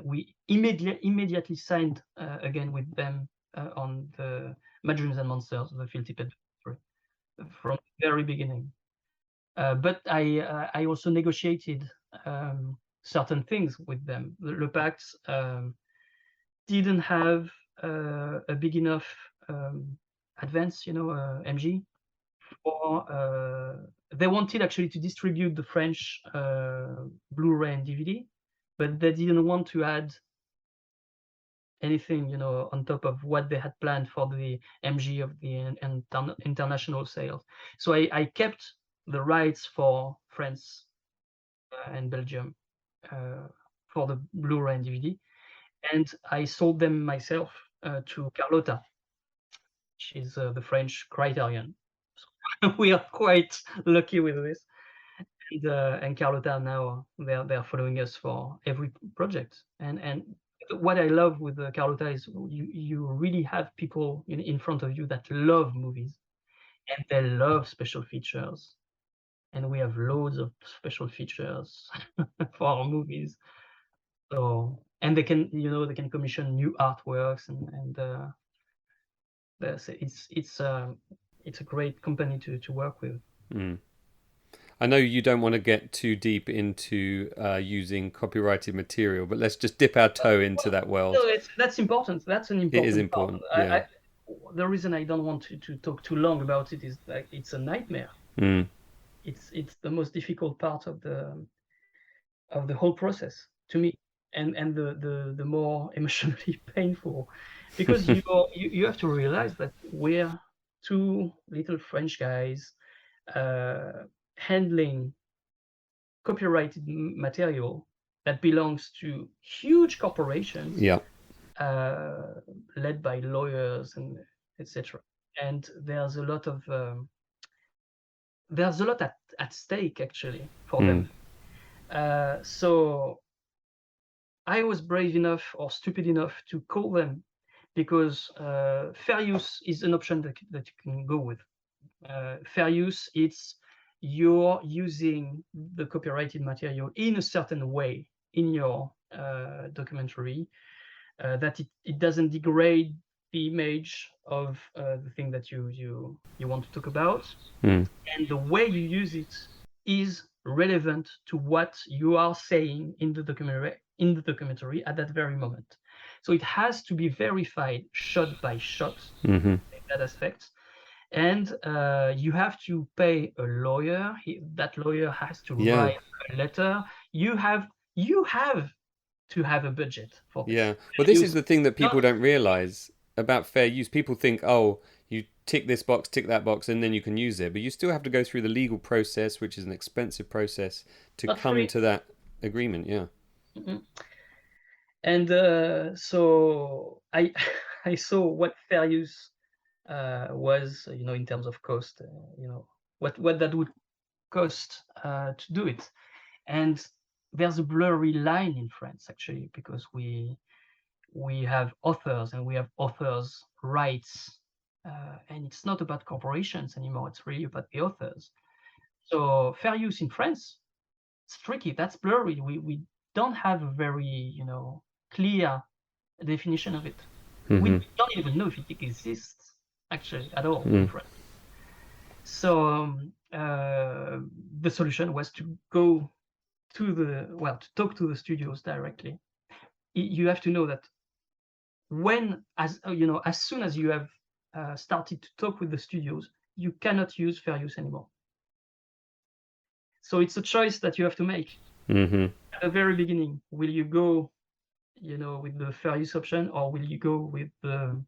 we immediately signed again with them on the Mad Dreams and Monsters, the Phil Tippett story, from the very beginning. But I also negotiated certain things with them. Le Pacte didn't have a big enough advance, MG, or they wanted actually to distribute the French Blu-ray and DVD, but they didn't want to add anything, on top of what they had planned for the MG of the international sales. So I kept the rights for France and Belgium for the Blu-ray and DVD, and I sold them myself to Carlotta, which is the French Criterion. So we are quite lucky with this. And Carlotta now they're following us for every project. And what I love with Carlotta is you really have people in front of you that love movies and they love special features. And we have loads of special features for our movies. So and they can commission new artworks and it's a great company to work with. mm. I know you don't want to get too deep into using copyrighted material, but let's just dip our toe into that No, world. that's important. That's an It is important part. important. Yeah. The reason I don't want to talk too long about it is that it's a nightmare. Mm. It's the most difficult part of the whole process to me, and the more emotionally painful, because you have to realize that we're two little French guys handling copyrighted material that belongs to huge corporations Yeah. led by lawyers and etc. And there's a lot at stake actually for Mm. them. So I was brave enough or stupid enough to call them because fair use is an option that you can go with. Fair use, it's you're using the copyrighted material in a certain way in your documentary that it doesn't degrade the image of the thing that you want to talk about, Mm. and the way you use it is relevant to what you are saying in the documentary at that very moment. So it has to be verified shot by shot Mm-hmm. in that aspect, and you have to pay a lawyer. That lawyer has to Yeah. write a letter. You have to have a budget for this. Yeah. Well, this is Use the thing that people not don't realize about fair use. People think, oh, you tick this box, tick that box, and then you can use it. But you still have to go through the legal process, which is an expensive process to not come free. to that agreement. Yeah. Mhm. And so I I saw what fair use was, in terms of cost, what that would cost to do it. And there's a blurry line in France, actually, because we have authors and we have authors' rights, and it's not about corporations anymore. It's really about the authors. So fair use in France, it's tricky. That's blurry. We don't have a very clear definition of it. We don't even know if it exists actually at all in France. So the solution was to go to talk to the studios directly. You have to know that as soon as you have started to talk with the studios, you cannot use fair use anymore. So it's a choice that you have to make. At the very beginning, will you go with the fair use option, or will you go with the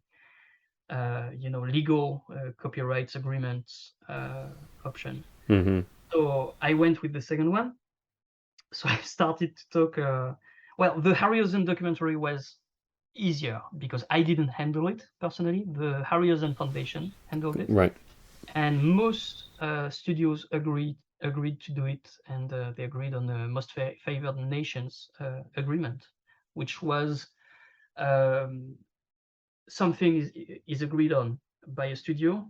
legal copyright agreements option? So I went with the second one. So I started to talk. The Harryhausen documentary was easier because I didn't handle it personally. The Harryhausen Foundation handled it, right? And most studios agreed to do it, and they agreed on the most favored nations agreement, which was something is agreed on by a studio,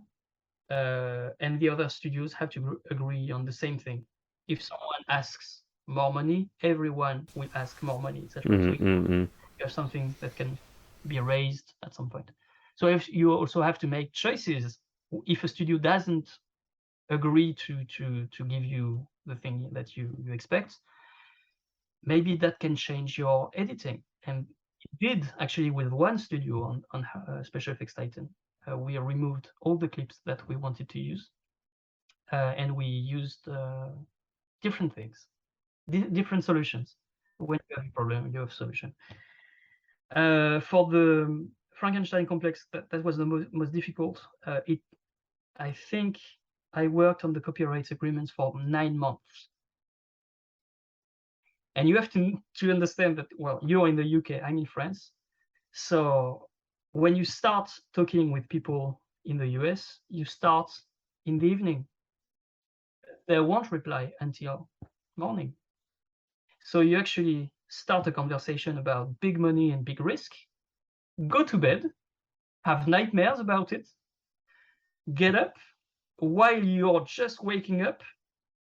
and the other studios have to agree on the same thing. If someone asks more money, everyone will ask more money, etc. So you have something that can be raised at some point. So if you also have to make choices, if a studio doesn't agree to give you the thing that you expect, maybe that can change your editing. And it did actually with one studio on Special Effects Titan. We removed all the clips that we wanted to use, and we used different things, different solutions. When you have a problem, you have a solution. For the Frankenstein complex, that was the most difficult. I think I worked on the copyright agreements for 9 months. And you have to understand that, well, you're in the UK, I'm in France. So when you start talking with people in the US, you start in the evening. They won't reply until morning. So you actually start a conversation about big money and big risk, go to bed, have nightmares about it, get up. While you're just waking up,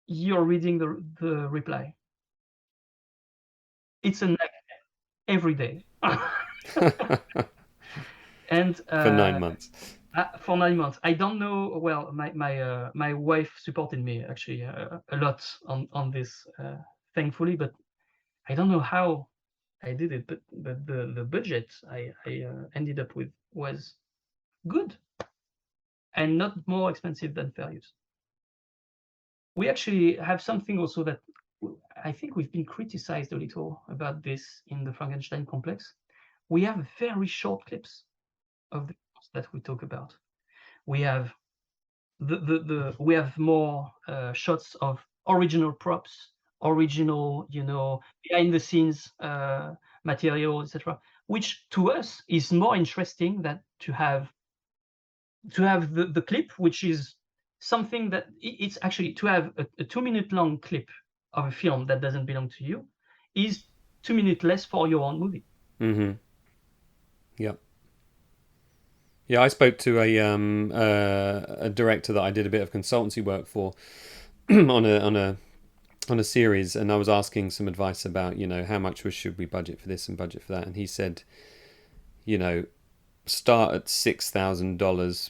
you're reading the reply. It's a nightmare every day. And for 9 months. For 9 months, I don't know. Well, my wife supported me actually a lot on this, thankfully. But I don't know how I did it. But the budget I ended up with was good and not more expensive than fair use. We actually have something also that I think we've been criticized a little about this in the Frankenstein complex. We have very short clips of the that we talk about. We have we have more shots of original props, original, behind the scenes material, etc., which to us is more interesting than to have the clip, which is something that it's actually to have a 2-minute long clip of a film that doesn't belong to you is 2 minutes less for your own movie. Yep. Yeah, I spoke to a director that I did a bit of consultancy work for on a series, and I was asking some advice about how much should we budget for this and budget for that, and he said, start at $6,000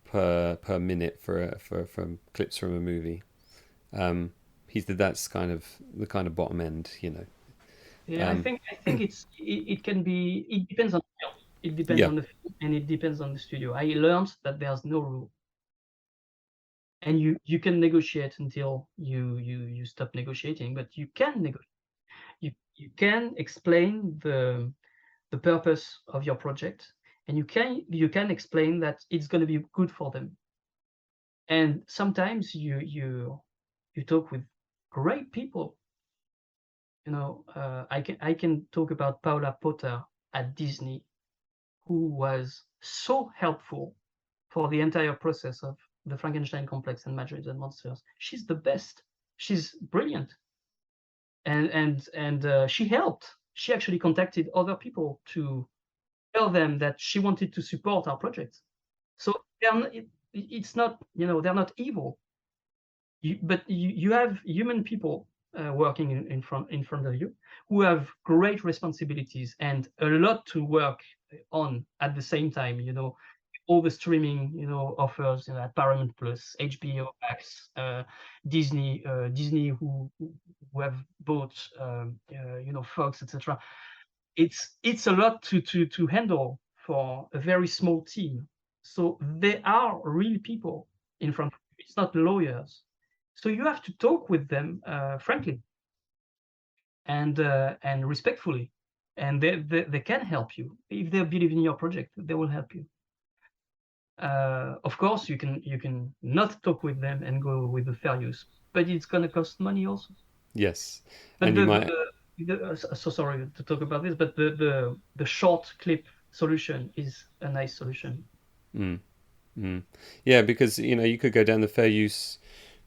per minute for clips from a movie. He said that's kind of the bottom end, Yeah, I think it can be. It depends on the film. It depends on the film, and it depends on the studio. I learned that there's no rule, and you can negotiate until you stop negotiating, but you can negotiate. You can explain the purpose of your project, and you can explain that it's going to be good for them. And sometimes you talk with great people. I can talk about Paula Potter at Disney, who was so helpful for the entire process of the Frankenstein complex and Magic and Monsters. She's the best. She's brilliant, and she helped. She actually contacted other people to tell them that she wanted to support our project. So it's not, they're not evil. But you have human people working in front of you who have great responsibilities and a lot to work on at the same time. All the streaming offers, at Paramount Plus, HBO Max, Disney, who have bought Fox, etc. It's a lot to handle for a very small team. So they are real people in front of you. It's not lawyers. So you have to talk with them frankly and respectfully, and they can help you if they believe in your project. They will help you. Of course, you can not talk with them and go with the fair use, but it's going to cost money also. Yes, But and you might. so sorry to talk about this, but the short clip solution is a nice solution. Yeah, because you could go down the fair use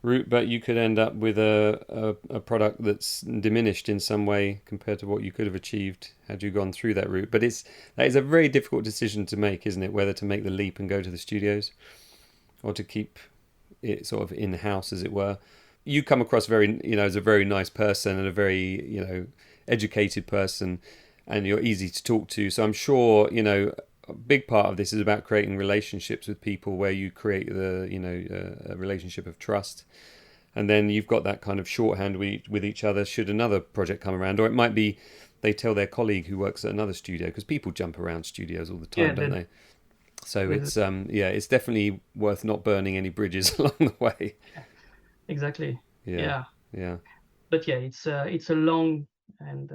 route, but you could end up with a product that's diminished in some way compared to what you could have achieved had you gone through that route. But that is a very difficult decision to make, isn't it? Whether to make the leap and go to the studios or to keep it sort of in house, as it were. You come across as a very nice person and a very educated person, and you're easy to talk to. So I'm sure a big part of this is about creating relationships with people where you create a relationship of trust, and then you've got that kind of shorthand with each other should another project come around, or it might be they tell their colleague who works at another studio, because people jump around studios all the time, don't they? So it's definitely worth not burning any bridges along the way. Exactly. Yeah. But it's a long and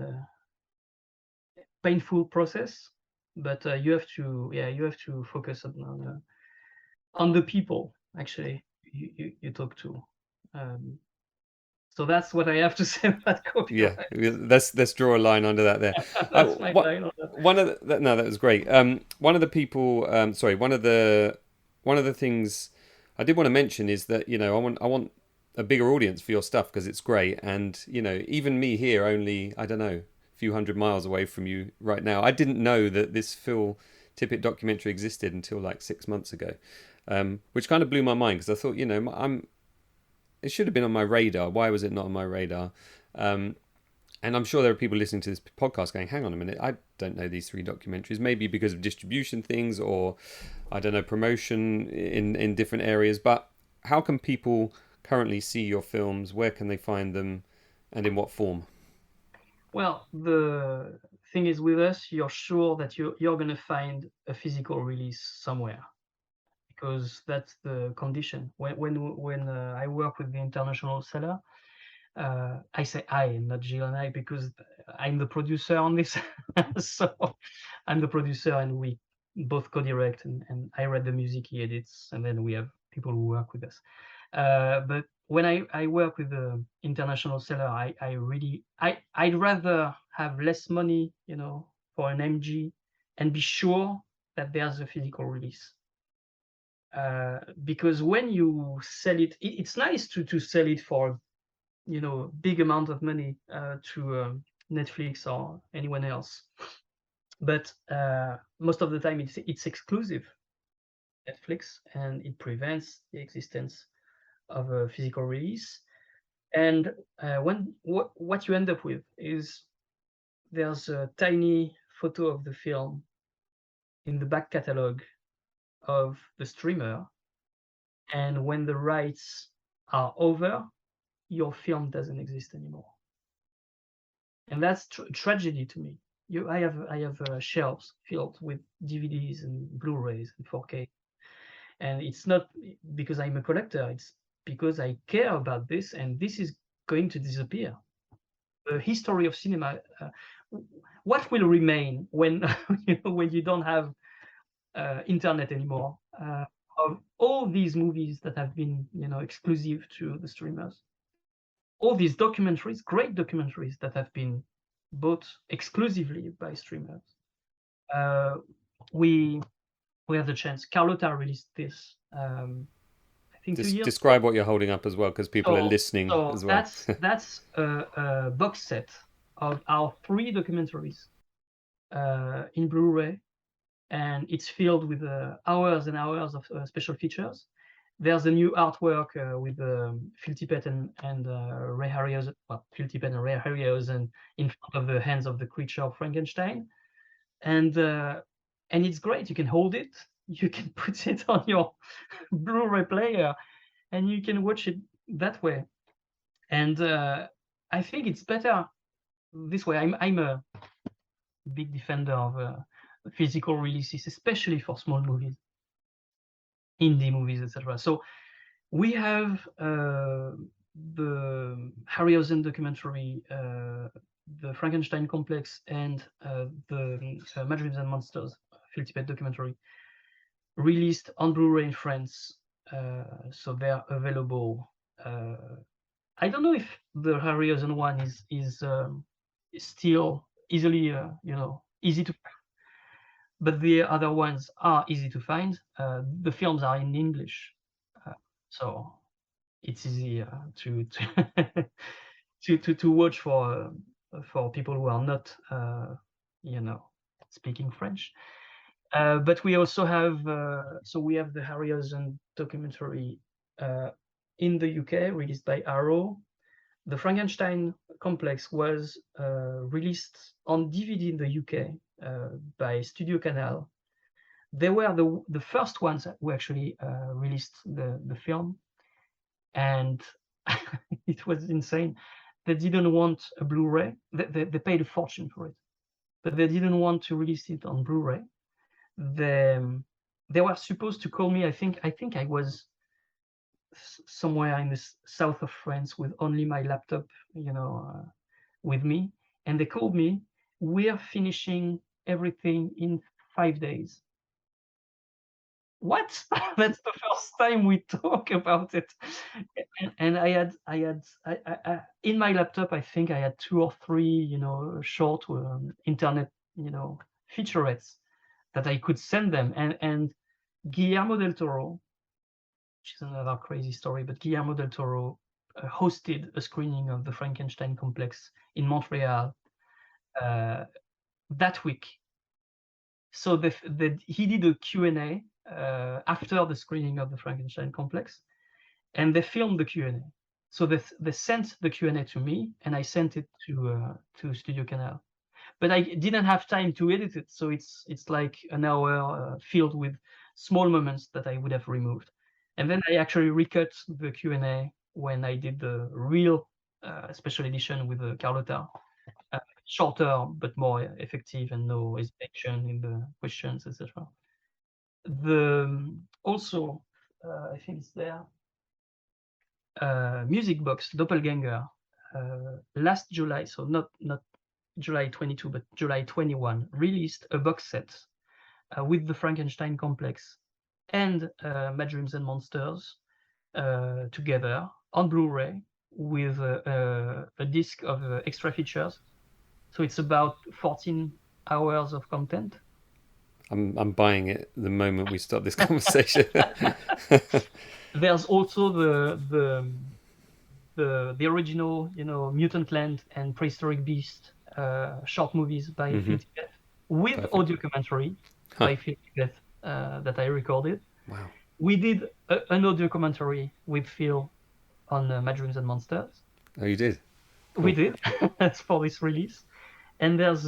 painful process, but you have to focus on the people actually you talk to. So that's what I have to say about copyright. Yeah, let's draw a line under that there. That's my line on that. No, that was great. One of the people, one of the things I did want to mention is that I want a bigger audience for your stuff because it's great, and even me here, only I don't know, a few hundred miles away from you right now, I didn't know that this Phil Tippett documentary existed until like 6 months ago, which kind of blew my mind because I thought it should have been on my radar. Why was it not on my radar? And I'm sure there are people listening to this podcast going, hang on a minute, I don't know these 3 documentaries. Maybe because of distribution things or, I don't know, promotion in different areas. But how can people currently see your films? Where can they find them? And in what form? Well, the thing is with us, you're sure that you're going to find a physical release somewhere, because that's the condition. When I work with the international seller, I say I, not Gilles and I, because I'm the producer on this. So I'm the producer, and we both co-direct, and I read the music, he edits, and then we have people who work with us. But when I work with the international seller, I'd rather have less money, for an MG, and be sure that there's a physical release. Because when you sell it, it's nice to sell it for big amount of money to Netflix or anyone else, but most of the time it's exclusive Netflix, and it prevents the existence of a physical release. And what you end up with is there's a tiny photo of the film in the back catalog of the streamer, and when the rights are over, your film doesn't exist anymore. And that's tragedy to me. I have shelves filled with DVDs and Blu-rays and 4K, and it's not because I'm a collector. It's because I care about this, and this is going to disappear. The history of cinema. What will remain when when you don't have internet anymore? Of all these movies that have been exclusive to the streamers, all these documentaries, great documentaries that have been bought exclusively by streamers. we have the chance. Carlotta released this, I think 2 years. Describe what you're holding up as well, because people are listening So as well. that's a box set of our 3 documentaries in Blu-ray, and it's filled with hours and hours of special features. There's a new artwork with Phil Tippett and Ray Harryhausen. Well, Phil Tippett and Ray Harryhausen in front of the hands of the creature of Frankenstein, and it's great. You can hold it, you can put it on your Blu-ray player, and you can watch it that way. And I think it's better this way. I'm a big defender of physical releases, especially for small movies, indie movies, etc. So we have the Harryhausen documentary, the Frankenstein Complex, and the Mad Dreams and Monsters, Phil Tippett documentary, released on Blu-ray in France. So they're available. I don't know if the Harryhausen one is still easily, easy to find, but the other ones are easy to find. The films are in English, so it's easy to watch for people who are not, speaking French. But we also have, we have the Harryhausen documentary in the UK, released by Arrow. The Frankenstein Complex was released on DVD in the UK by Studio Canal. They were the first ones who actually released the film, and it was insane. They didn't want a Blu-ray. They paid a fortune for it, but they didn't want to release it on Blu-ray. They were supposed to call me. I think I was somewhere in the south of France with only my laptop, with me, and they called me. We're finishing everything in 5 days. What? That's the first time we talk about it. And I had in my laptop, I think I had 2 or 3, short internet, featurettes that I could send them. And Guillermo del Toro, which is another crazy story, but Guillermo del Toro hosted a screening of the Frankenstein Complex in Montreal that week. So he did a Q&A after the screening of the Frankenstein Complex, and they filmed the Q&A. So they sent the Q&A to me, and I sent it to Studio Canal. But I didn't have time to edit it, so it's like an hour filled with small moments that I would have removed. And then I actually recut the Q&A when I did the real special edition with Carlotta. Shorter but more effective, and no hesitation in the questions, etc. Also, I think it's there. Music Box Doppelganger last July, so not July 22, but July 21, released a box set with the Frankenstein Complex and Mad Dreams and Monsters together on Blu-ray with a disc of extra features. So it's about 14 hours of content. I'm buying it the moment we start this conversation. There's also the original, Mutant Land and Prehistoric Beast short movies by Phil Tippett, with audio commentary by Phil Tippett that I recorded. Wow. We did an audio commentary with Phil on Mad Dreams and Monsters. Oh, you did? Cool. We did. That's for this release. And there's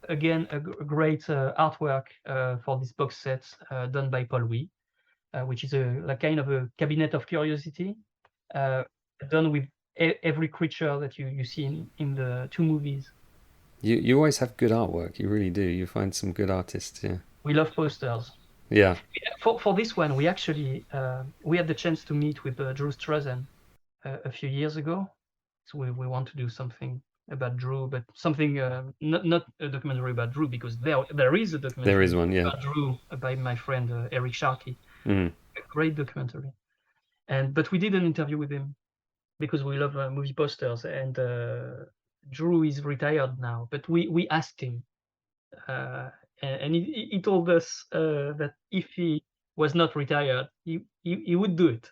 again a great artwork for this box set done by Paul Wee, which is a kind of a cabinet of curiosity, done with every creature that you see in the 2 movies. You always have good artwork. You really do. You find some good artists. Yeah. We love posters. Yeah. For this one, we actually we had the chance to meet with Drew Struzan a few years ago. So we want to do something about Drew, but something not a documentary about Drew, because there is a documentary. There is one, yeah. About Drew by my friend Eric Sharkey. A great documentary. But we did an interview with him because we love movie posters, and Drew is retired now. But we asked him, and he told us that if he was not retired, he would do it.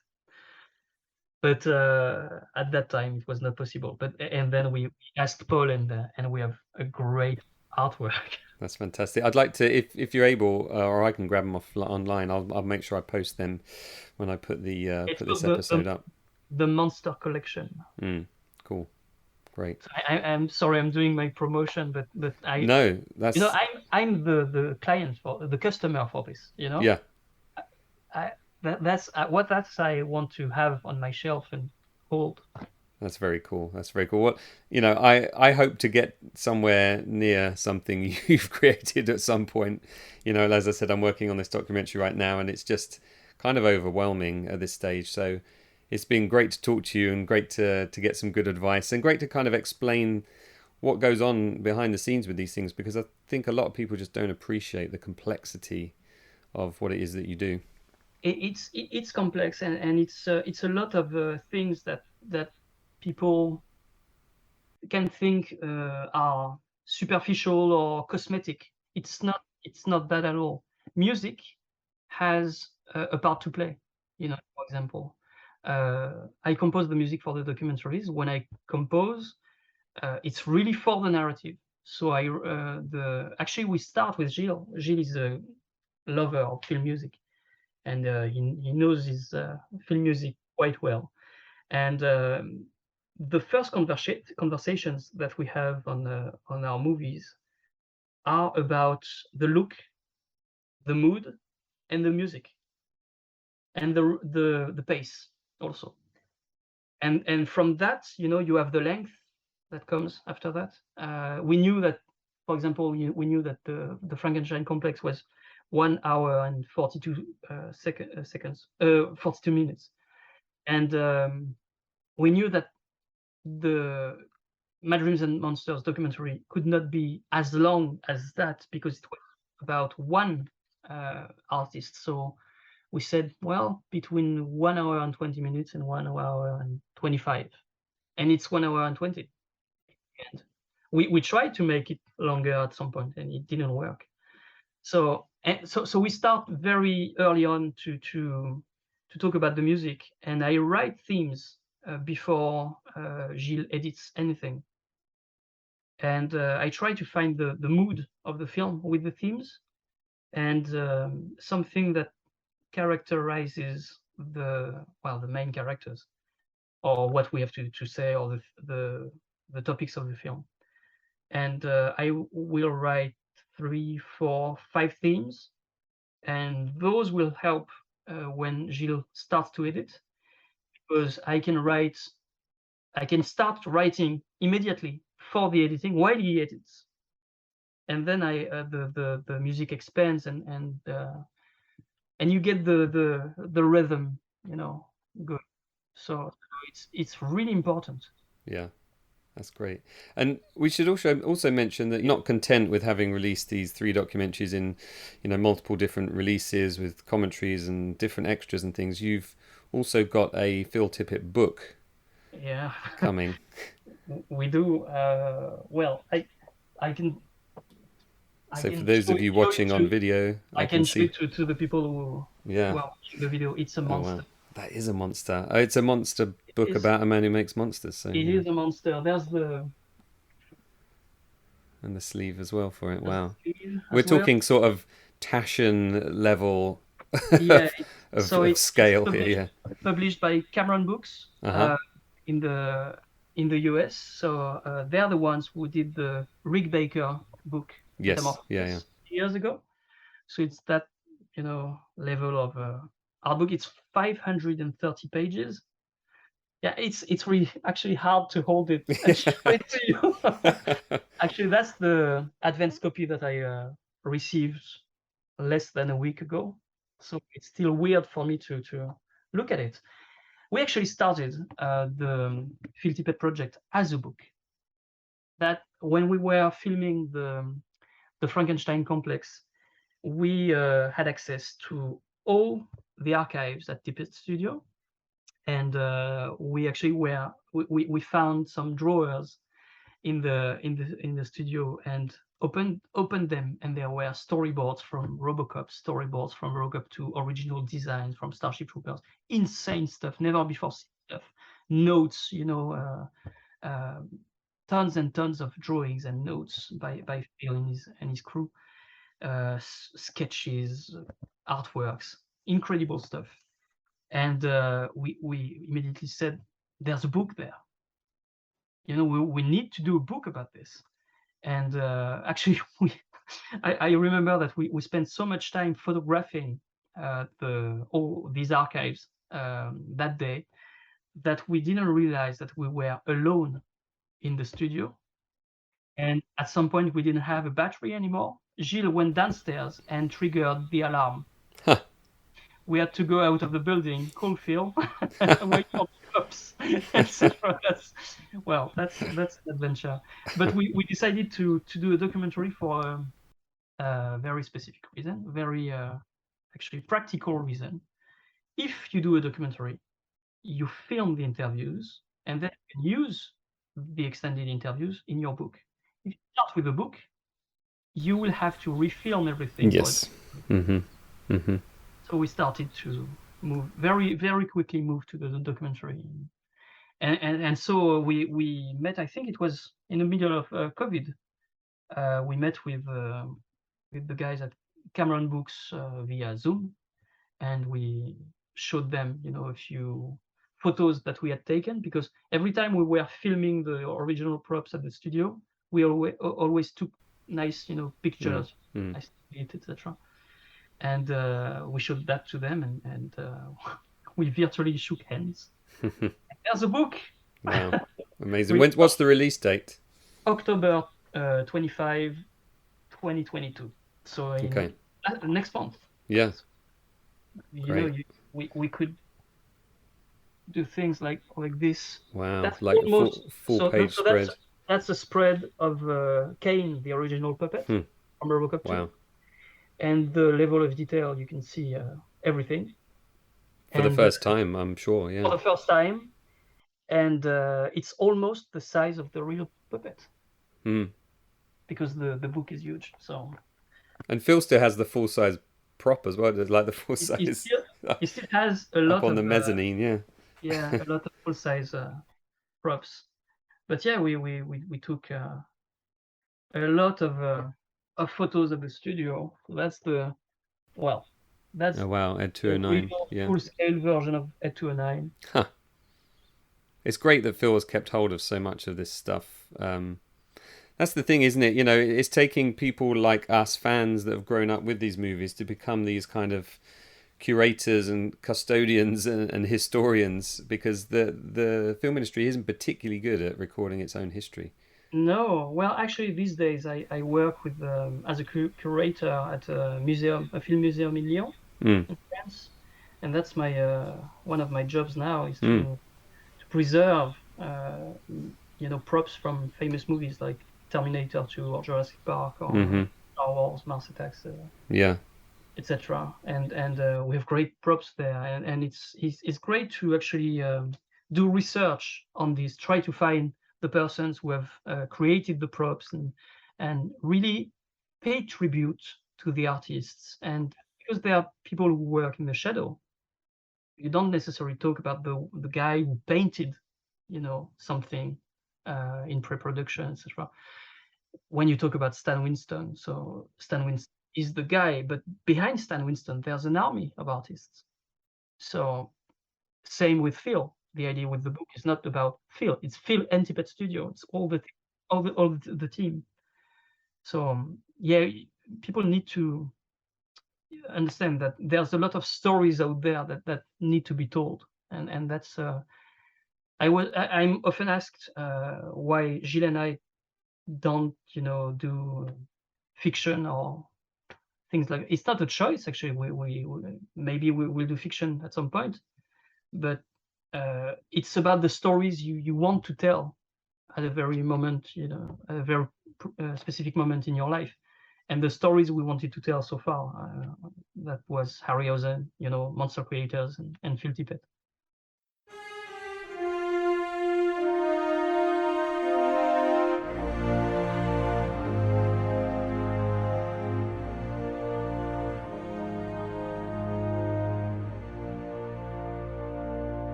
But at that time, it was not possible. But and then we asked Paul, and we have a great artwork. That's fantastic. I'd like to, if you're able, or I can grab them off online. I'll make sure I post them when I put It's put this called episode up. the Monster Collection. Cool, great. I'm sorry, I'm doing my promotion, but No, that's, you know, I'm the client for the customer for this. You know, yeah. that's what I want to have on my shelf and hold. That's very cool. That's very cool. What, I hope to get somewhere near something you've created at some point. As I said, I'm working on this documentary right now, and it's just kind of overwhelming at this stage. So it's been great to talk to you, and great to get some good advice, and great to kind of explain what goes on behind the scenes with these things, because I think a lot of people just don't appreciate the complexity of what it is that you do. It's complex, and it's a lot of things that people can think are superficial or cosmetic. It's not that at all. Music has a part to play. For example, I compose the music for the documentaries. When I compose, it's really for the narrative. So actually we start with Gilles. Gilles is a lover of film music, and he knows his film music quite well. And the first conversations that we have on our movies are about the look, the mood, and the music, and the pace also. And from that, you have the length that comes after that. We knew that, for example, we knew that the Frankenstein complex was 1 hour and 42 seconds, 42 minutes, and we knew that the Mad Dreams and Monsters documentary could not be as long as that, because it was about one artist. So we said, well, between 1 hour and 20 minutes and 1 hour and 25, and it's 1 hour and 20. And we tried to make it longer at some point, and it didn't work. So we start very early on to talk about the music, and I write themes before Gilles edits anything, and I try to find the mood of the film with the themes, and something that characterizes the main characters, or what we have to say, or the topics of the film. And I will write 3, 4, 5 themes, and those will help when Gilles starts to edit, because I can start writing immediately for the editing while he edits, and then the music expands, and you get the rhythm, good. So it's really important. Yeah. That's great. And we should also mention that you're not content with having released these 3 documentaries in, multiple different releases with commentaries and different extras and things. You've also got a Phil Tippett book Yeah. coming. We do. Well, I can. So for those of you watching on video, I can show see it to the people who Yeah. are watching the video. It's a monster. Oh, wow. That is a monster. Oh, it's a monster book about a man who makes monsters. So It is a monster. There's and the sleeve as well for it. Wow. sleeve We're as well. talking sort of Taschen level Yeah. of So it's scale here. Yeah. published by Cameron Books in the US. So they're the ones who did the Rick Baker book. Yes. Yeah. Years ago. So it's that level of art book. It's 530 pages. Yeah, it's really actually hard to hold it and show it to you. Actually, that's the advanced copy that I received less than a week ago. So it's still weird for me to look at it. We actually started the Phil Tippett project as a book. That when we were filming the Frankenstein complex, we had access to all the archives at Tippett Studio, and we actually we found some drawers in the studio, and opened them, and there were storyboards from RoboCop, storyboards from RoboCop 2, original designs from Starship Troopers, insane stuff, never before seen stuff, notes, tons and tons of drawings and notes by Phil and his crew, sketches, artworks, incredible stuff. And we immediately said, there's a book there. We need to do a book about this. And actually, I remember that we spent so much time photographing all these archives that day, that we didn't realize that we were alone in the studio. And at some point, we didn't have a battery anymore. Gilles went downstairs and triggered the alarm. Huh. We had to go out of the building, call Phil, wait for the cops, etc. That's an adventure. But we decided to do a documentary for a very specific reason, very actually practical reason. If you do a documentary, you film the interviews, and then you can use the extended interviews in your book. If you start with a book, you will have to refilm everything. Yes. Mm-hmm. Mm-hmm. So we started to move very, very quickly, move to the documentary, and so we met. I think it was in the middle of COVID. We met with the guys at Cameron Books via Zoom, and we showed them, a few photos that we had taken, because every time we were filming the original props at the studio, we always took nice, pictures, nice, etc. And we showed that to them, and we virtually shook hands. There's a book. Wow, amazing. What's the release date? October 25, 2022. So Okay. Next month. Yeah. We could do things like this. Wow, That's like almost, a full page spread. That's a spread of Kane, the original puppet from RoboCop 2. Wow. And the level of detail, you can see everything. For the first time, I'm sure, yeah. For the first time. And it's almost the size of the real puppet. Because the book is huge. So. And Phil still has the full-size prop as well, like the full-size. He still has a lot up on the mezzanine, yeah. Yeah, a lot of full-size props. But yeah, we took a lot of photos of the studio. That's the that's oh wow, Ed 209, yeah, full-scale version of Ed 209. Huh. It's great that Phil has kept hold of so much of this stuff. That's the thing, isn't it? It's taking people like us, fans that have grown up with these movies, to become these kind of curators and custodians and historians, because the film industry isn't particularly good at recording its own history. No, well, actually, these days I work with as a curator at a film museum in Lyon, in France, and that's my one of my jobs now, is to preserve props from famous movies like Terminator 2 or Jurassic Park or Star Wars, Mars Attacks, etc. And we have great props there, and it's great to actually do research on this, try to find the persons who have created the props, and really pay tribute to the artists. And because there are people who work in the shadow, you don't necessarily talk about the guy who painted, something in pre-production, etc. When you talk about Stan Winston, so Stan Winston is the guy, but behind Stan Winston, there's an army of artists. So same with Phil. The idea with the book is not about Phil; it's Phil and Tippett Studio. It's all the team. So people need to understand that there's a lot of stories out there that need to be told, and that's. I'm often asked why Gilles and I don't, do fiction or things like. It's not a choice, actually. We maybe we will do fiction at some point, but it's about the stories you want to tell at a very moment, at a very specific moment in your life. And the stories we wanted to tell so far, that was Harryhausen, Monster Creators, and Phil Tippett.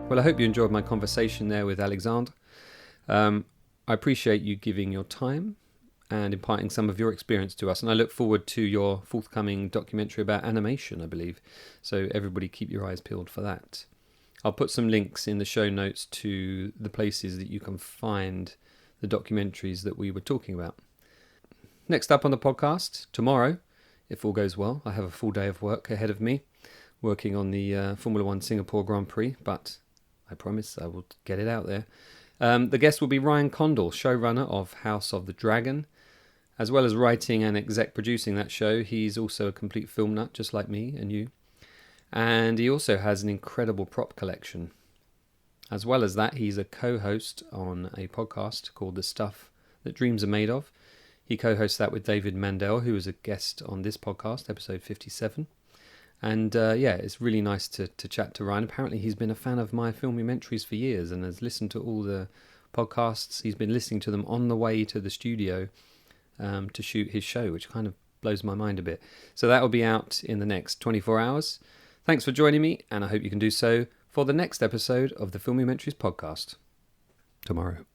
Well, I hope you enjoyed my conversation there with Alexandre. I appreciate you giving your time and imparting some of your experience to us, and I look forward to your forthcoming documentary about animation, I believe. So everybody keep your eyes peeled for that. I'll put some links in the show notes to the places that you can find the documentaries that we were talking about. Next up on the podcast, tomorrow, if all goes well, I have a full day of work ahead of me, working on the Formula One Singapore Grand Prix, but I promise I will get it out there. The guest will be Ryan Condal, showrunner of House of the Dragon. As well as writing and exec producing that show, he's also a complete film nut, just like me and you. And he also has an incredible prop collection. As well as that, he's a co-host on a podcast called The Stuff That Dreams Are Made Of. He co-hosts that with David Mandel, who was a guest on this podcast, episode 57. And it's really nice to chat to Ryan. Apparently he's been a fan of my Filmumentaries for years and has listened to all the podcasts. He's been listening to them on the way to the studio to shoot his show, which kind of blows my mind a bit. So that will be out in the next 24 hours. Thanks for joining me, and I hope you can do so for the next episode of the Filmumentaries podcast tomorrow.